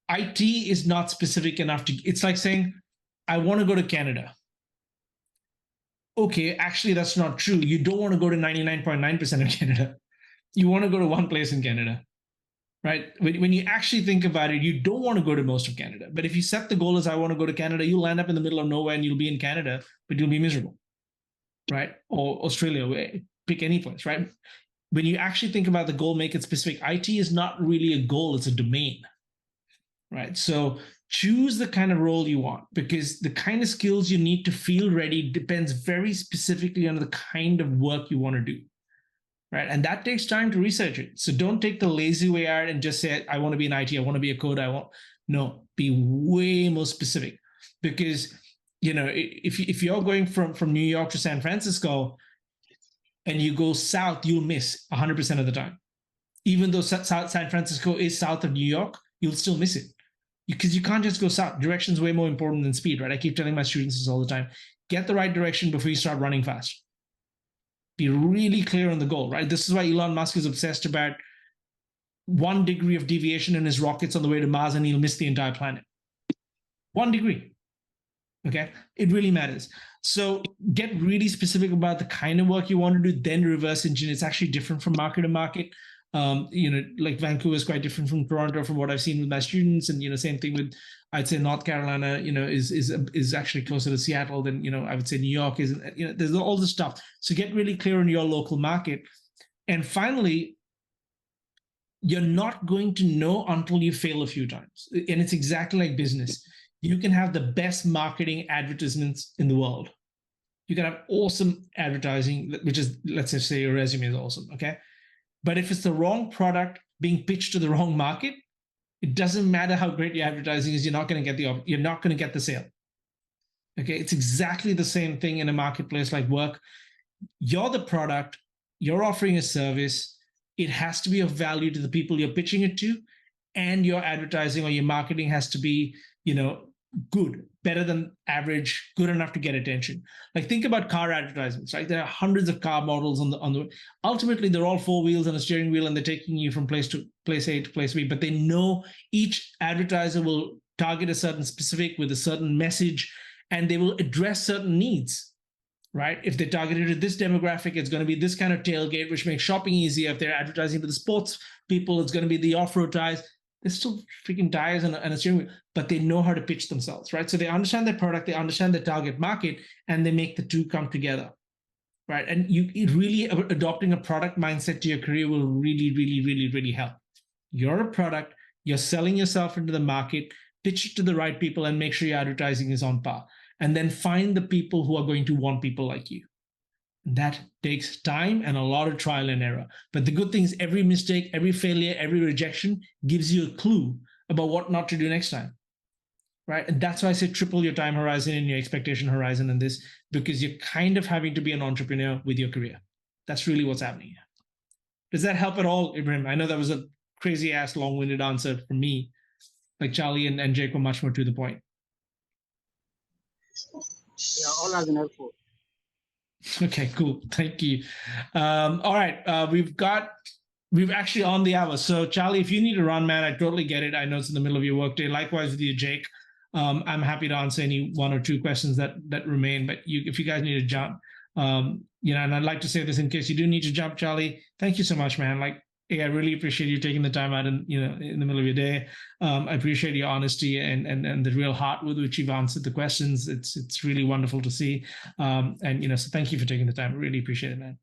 IT is not specific enough to, it's like saying, I want to go to Canada. Okay, actually, that's not true. You don't want to go to 99.9% of Canada. You want to go to one place in Canada, right? When you actually think about it, you don't want to go to most of Canada. But if you set the goal as I want to go to Canada, you'll end up in the middle of nowhere and you'll be in Canada, but you'll be miserable, right? Or Australia, pick any place, right? When you actually think about the goal, make it specific. IT is not really a goal, it's a domain, right? So choose the kind of role you want, because the kind of skills you need to feel ready depends very specifically on the kind of work you want to do, right? And that takes time to research it. So don't take the lazy way out and just say, I want to be in IT, I want to be a coder, no, be way more specific. Because, if you're going from New York to San Francisco and you go south, you'll miss 100% of the time. Even though San Francisco is south of New York, you'll still miss it. Because you can't just go south. Direction is way more important than speed, right? I keep telling my students this all the time. Get the right direction before you start running fast. Be really clear on the goal, right? This is why Elon Musk is obsessed about 1 degree of deviation in his rockets on the way to Mars, and he'll miss the entire planet. 1 degree. Okay? It really matters. So get really specific about the kind of work you want to do, then reverse engineer. It's actually different from market to market. Like Vancouver is quite different from Toronto from what I've seen with my students, and same thing with, I'd say North Carolina, is actually closer to Seattle than I would say New York is. There's all this stuff. So get really clear on your local market, and finally, you're not going to know until you fail a few times. And it's exactly like business. You can have the best marketing advertisements in the world. You can have awesome advertising, which is, let's just say your resume is awesome, okay? But if it's the wrong product being pitched to the wrong market, it doesn't matter how great your advertising is. You're not going to get the sale. Okay, it's exactly the same thing in a marketplace like work. You're the product. You're offering a service. It has to be of value to the people you're pitching it to, and your advertising or your marketing has to be, good, better than average, good enough to get attention. Like, think about car advertisements, right? There are hundreds of car models on the ultimately they're all 4 wheels and a steering wheel, and they're taking you from place A to place B, but they know each advertiser will target a certain specific with a certain message, and they will address certain needs, right? If they targeted at this demographic, it's going to be this kind of tailgate, which makes shopping easier. If they're advertising to the sports people, it's going to be the off-road tires. They're still freaking tires and a steering wheel, but they know how to pitch themselves, right? So they understand their product, they understand their target market, and they make the two come together, right? And it really adopting a product mindset to your career will really, really, really, really help. You're a product, you're selling yourself into the market, pitch it to the right people, and make sure your advertising is on par. And then find the people who are going to want people like you. That takes time and a lot of trial and error. But the good thing is every mistake, every failure, every rejection gives you a clue about what not to do next time, right? And that's why I say triple your time horizon and your expectation horizon in this, because you're kind of having to be an entrepreneur with your career. That's really what's happening here. Does that help at all, Ibrahim? I know that was a crazy ass long-winded answer from me. Like Charlie and Jake were much more to the point. Yeah, all has been helpful. Okay, cool. Thank you. All right. We've actually on the hour. So Charlie, if you need to run, man, I totally get it. I know it's in the middle of your workday. Likewise with you, Jake. I'm happy to answer any 1 or 2 questions that remain, but if you guys need to jump, And I'd like to say this in case you do need to jump, Charlie. Thank you so much, man. Like, hey, I really appreciate you taking the time out in the middle of your day. I appreciate your honesty and the real heart with which you've answered the questions. It's really wonderful to see. So thank you for taking the time. I really appreciate it, man.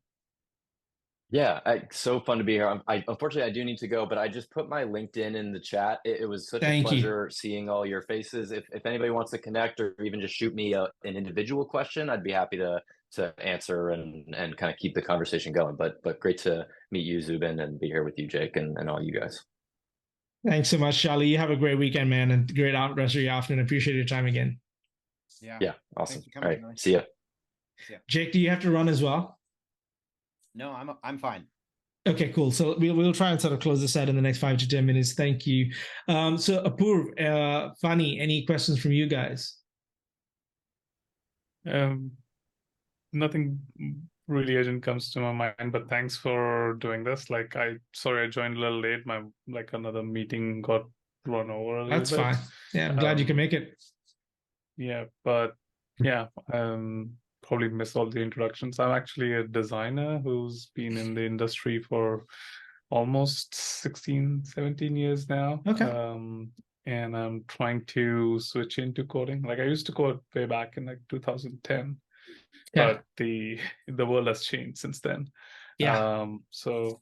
Yeah, so fun to be here. Unfortunately, I do need to go, but I just put my LinkedIn in the chat. It was such a pleasure seeing all your faces. If anybody wants to connect or even just shoot me an individual question, I'd be happy to answer and kind of keep the conversation going. But great to meet you, Zubin, and be here with you, Jake, and all you guys. Thanks so much, Charlie. You have a great weekend, man, and great rest of your afternoon. Appreciate your time again. Yeah, awesome. All right, see ya. Jake, do you have to run as well? No, I'm fine. Okay, cool. So we'll try and sort of close this out in the next 5 to 10 minutes. Thank you. So Apoorv, Fani, any questions from you guys? Nothing really urgent comes to my mind, but thanks for doing this. Like, sorry I joined a little late. Another meeting got run over a little bit. That's fine. Yeah, I'm glad you can make it. Yeah, but yeah, probably missed all the introductions. I'm actually a designer who's been in the industry for almost 16, 17 years now. Okay. And I'm trying to switch into coding. Like, I used to code way back in like 2010, but the world has changed since then. Yeah. So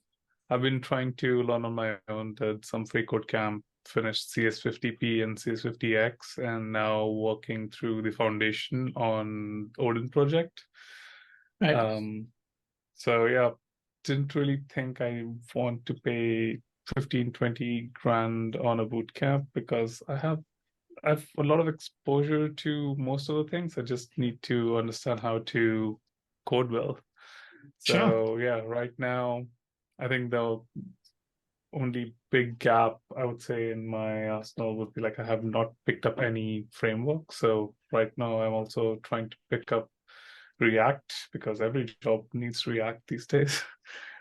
I've been trying to learn on my own, did some free code camp, finished CS50P and CS50X, and now working through the foundation on Odin project. Right. So yeah, didn't really think I want to pay 15-20 grand on a boot camp because I've a lot of exposure to most of the things. I just need to understand how to code well. So yeah, right now I think the only big gap I would say in my arsenal would be like I have not picked up any framework. So right now I'm also trying to pick up React because every job needs React these days.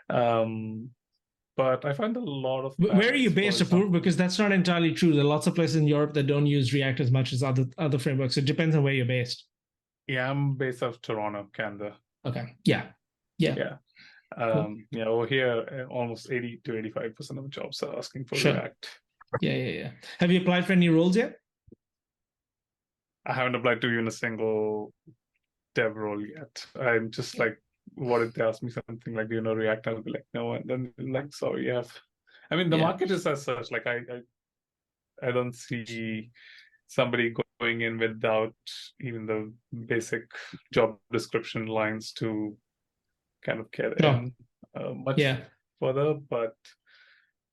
But I find a lot of where are you based, Apoorv? Because that's not entirely true. There are lots of places in Europe that don't use React as much as other frameworks. It depends on where you're based. Yeah, I'm based out of Toronto, Canada. Okay. Yeah. Cool. Yeah, over here, almost 80 to 85% of the jobs are asking for React. Yeah. Have you applied for any roles yet? I haven't applied to even a single dev role yet. I'm just like, what if they ask me something like, do you know React? I'll be like, no, and then like, sorry, yeah. I mean, the market is as such. Like, I don't see somebody going in without even the basic job description lines to kind of get in much further. But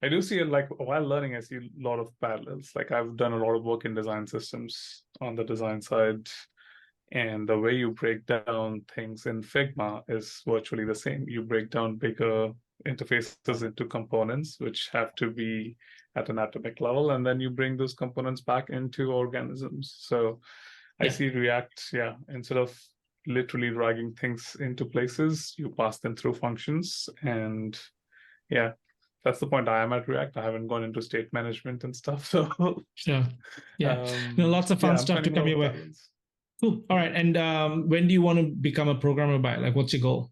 I do see it, like, while learning, I see a lot of parallels. Like, I've done a lot of work in design systems on the design side, and the way you break down things in Figma is virtually the same. You break down bigger interfaces into components, which have to be at an atomic level, and then you bring those components back into organisms. So I see React, instead of literally dragging things into places, you pass them through functions. And that's the point I am at React. I haven't gone into state management and stuff. So lots of fun stuff to come your way. Cool. All right. And when do you want to become a programmer by? Like, what's your goal?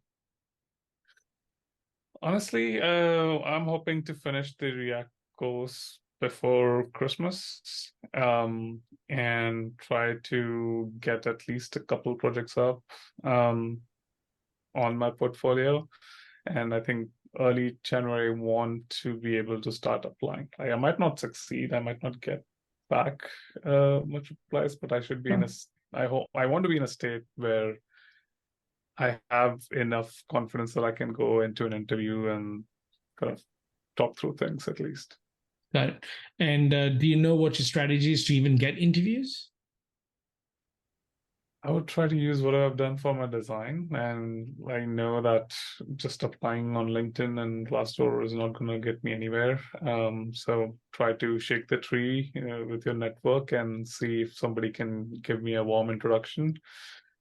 Honestly, I'm hoping to finish the React course before Christmas, and try to get at least a couple projects up on my portfolio. And I think early January, I want to be able to start applying. I might not succeed. I might not get back much replies, but I should be in a. I want to be in a state where I have enough confidence that I can go into an interview and kind of talk through things at least. Got it. And do you know what your strategy is to even get interviews? I would try to use what I've done for my design, and I know that just applying on LinkedIn and Glassdoor is not going to get me anywhere. So try to shake the tree with your network and see if somebody can give me a warm introduction.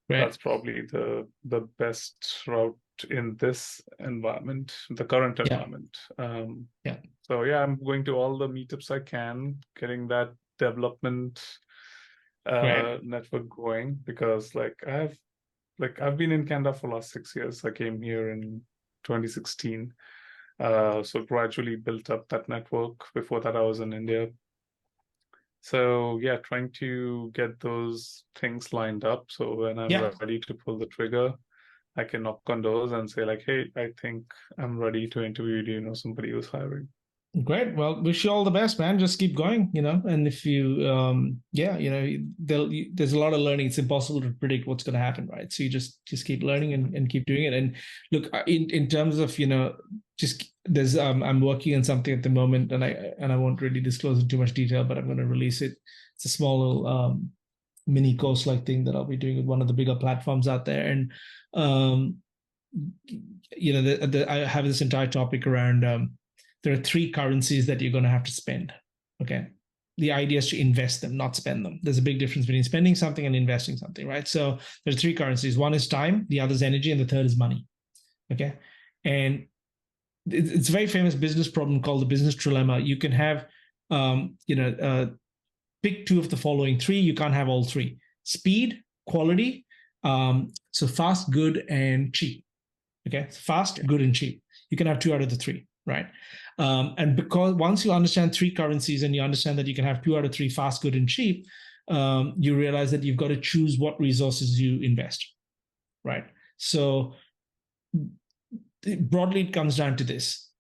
Right. That's probably the best route in this environment, the current environment. So I'm going to all the meetups I can, getting that development network going, because like I have like I've been in Canada for the last 6 years. I came here in 2016. So gradually built up that network. Before that, I was in India. So yeah, trying to get those things lined up. So when I'm ready to pull the trigger, I can knock on doors and say like, hey, I think I'm ready to interview. Do you know somebody who's hiring? Great. Well, wish you all the best, man. Just keep going, and if you, there's a lot of learning. It's impossible to predict what's going to happen, right? So you just keep learning and keep doing it. And look, in terms of, I'm working on something at the moment, and I won't really disclose in too much detail, but I'm going to release it. It's a small little mini course like thing that I'll be doing with one of the bigger platforms out there. And, I have this entire topic around, there are 3 currencies that you're going to have to spend. Okay. The idea is to invest them, not spend them. There's a big difference between spending something and investing something, right? So there's 3 currencies. One is time, the other is energy, and the third is money. Okay. And it's a very famous business problem called the business trilemma. You can have, pick 2 of the following 3. You can't have all 3. Speed, quality, so fast, good, and cheap. Okay. Fast, good, and cheap. You can have 2 out of the 3. Right. And because once you understand 3 currencies and you understand that you can have 2 out of 3 fast, good, and cheap, you realize that you've got to choose what resources you invest. Right. So broadly, it comes down to this.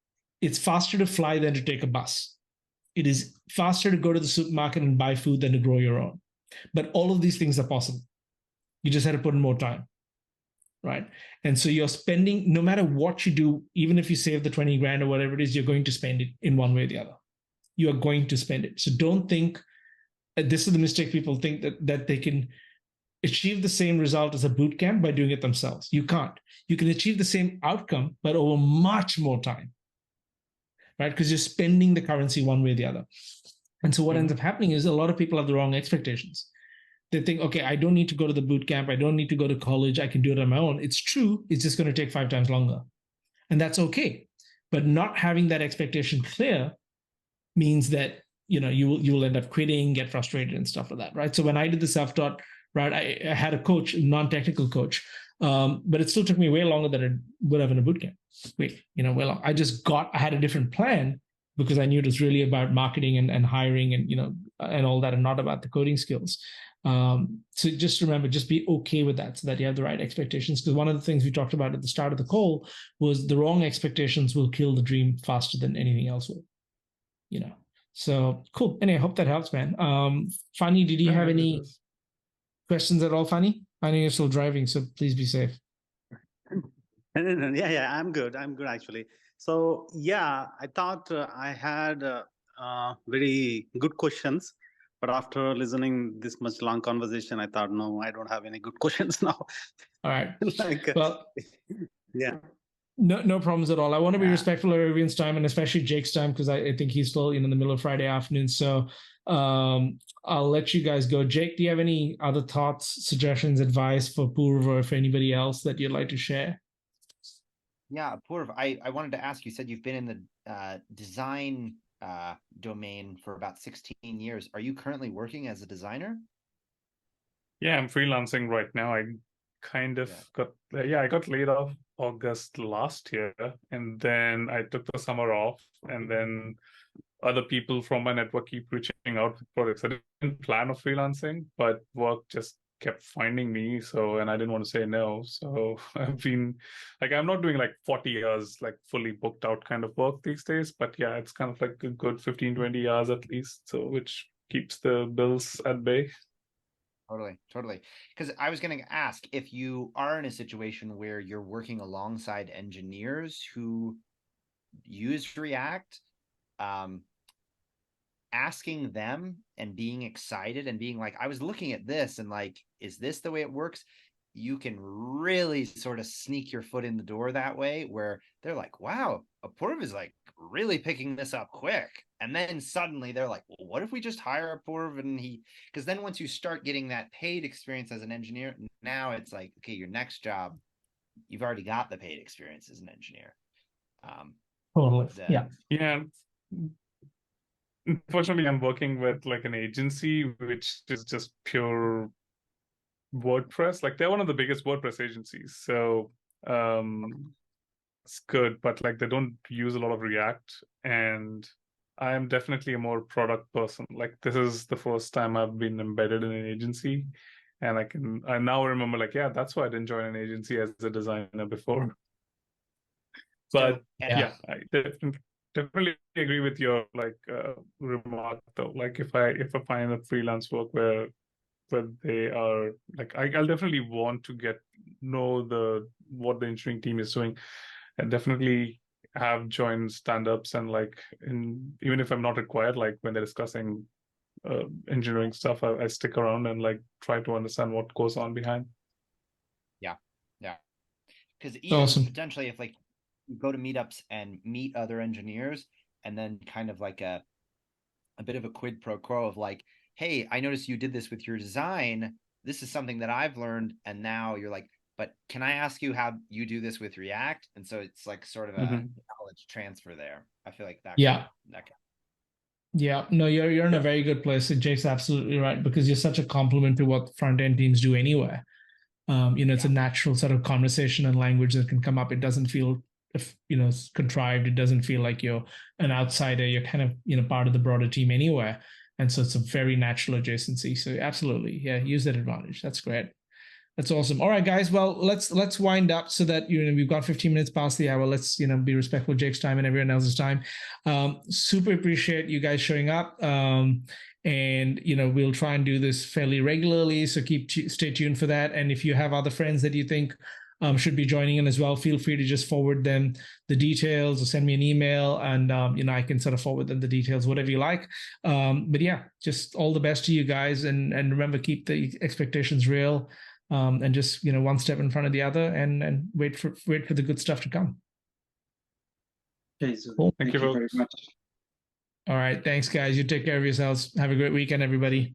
It's faster to fly than to take a bus. It is faster to go to the supermarket and buy food than to grow your own. But all of these things are possible. You just had to put in more time. Right. And so you're spending, no matter what you do, even if you save the 20 grand or whatever it is, you're going to spend it in one way or the other. You are going to spend it. So don't think, this is the mistake people think, that they can achieve the same result as a boot camp by doing it themselves. You can't. You can achieve the same outcome, but over much more time. Right. Because you're spending the currency one way or the other. And so what ends up happening is a lot of people have the wrong expectations. They think, okay, I don't need to go to the boot camp. I don't need to go to college. I can do it on my own. It's true. It's just going to take 5 times longer. And that's okay. But not having that expectation clear means that, you will end up quitting, get frustrated and stuff like that. Right. So when I did the self-taught, right, I had a coach, a non-technical coach, but it still took me way longer than it would have in a boot camp. I had a different plan because I knew it was really about marketing and hiring and all that, and not about the coding skills. So just remember, just be okay with that so that you have the right expectations. Because one of the things we talked about at the start of the call was the wrong expectations will kill the dream faster than anything else will. So cool. Anyway, I hope that helps, man. Fanny, did you have any questions at all, Fanny? I know you're still driving, so please be safe. Yeah, I'm good. I'm good, actually. So yeah, I thought I had very good questions. But after listening this much long conversation, I thought, no, I don't have any good questions now. All right. Well, yeah. No problems at all. I want to be respectful of everyone's time, and especially Jake's time, because I think he's still in the middle of Friday afternoon. So I'll let you guys go. Jake, do you have any other thoughts, suggestions, advice for Purv or for anybody else that you'd like to share? Yeah, Purv, I wanted to ask, you said you've been in the design domain for about 16 years. Are you currently working as a designer? Yeah, I'm freelancing right now. I kind of I got laid off August last year, and then I took the summer off, and then other people from my network keep reaching out with projects. I didn't plan on freelancing, but work just kept finding me. And I didn't want to say no. So I've been I'm not doing 40 hours, fully booked out kind of work these days. But yeah, it's kind of a good 15, 20 hours at least. So which keeps the bills at bay. Totally. Because I was going to ask, if you are in a situation where you're working alongside engineers who use React, asking them and being excited and being I was looking at this and is this the way it works? You can really sort of sneak your foot in the door that way, where they're wow, Apurv is really picking this up quick. And then suddenly they're well, what if we just hire Apurv? And because then once you start getting that paid experience as an engineer, now it's okay, your next job, you've already got the paid experience as an engineer. Totally. Yeah. Unfortunately, I'm working with an agency which is just pure WordPress. Like they're one of the biggest WordPress agencies, so it's good. But like they don't use a lot of React, and I am definitely a more product person. Like this is the first time I've been embedded in an agency, and I now remember like, yeah, that's why I didn't join an agency as a designer before. But yeah, I definitely agree with your like remark though. Like if I find a freelance work where they are like, I'll definitely want to know what the engineering team is doing, and definitely have joined stand-ups, and like even if I'm not required, like when they're discussing engineering stuff, I stick around and like try to understand what goes on behind. Yeah, because even Awesome. potentially if like you go to meetups and meet other engineers, and then kind of like a bit of a quid pro quo of like, hey, I noticed you did this with your design. This is something that I've learned, and now you're like, but can I ask you how you do this with React? And so it's like sort of a knowledge transfer there. I feel like that. Yeah. Yeah, no, you're in a very good place. Jake's absolutely right, because you're such a compliment to what front end teams do anyway. It's a natural sort of conversation and language that can come up. It doesn't feel, contrived. It doesn't feel like you're an outsider. You're kind of, part of the broader team anyway. And so it's a very natural adjacency. So absolutely, yeah, use that advantage. That's great. That's awesome. All right, guys. Well, let's wind up so that we've got 15 minutes past the hour. Let's be respectful of Jake's time and everyone else's time. Super appreciate you guys showing up. And we'll try and do this fairly regularly. So stay tuned for that. And if you have other friends that you think should be joining in as well, feel free to just forward them the details or send me an email, and I can sort of forward them the details, whatever you like. But yeah, just all the best to you guys, and remember, keep the expectations real. And just one step in front of the other, and wait for the good stuff to come. Okay, so cool. Thank you very much. All right, thanks guys. You take care of yourselves. Have a great weekend, everybody.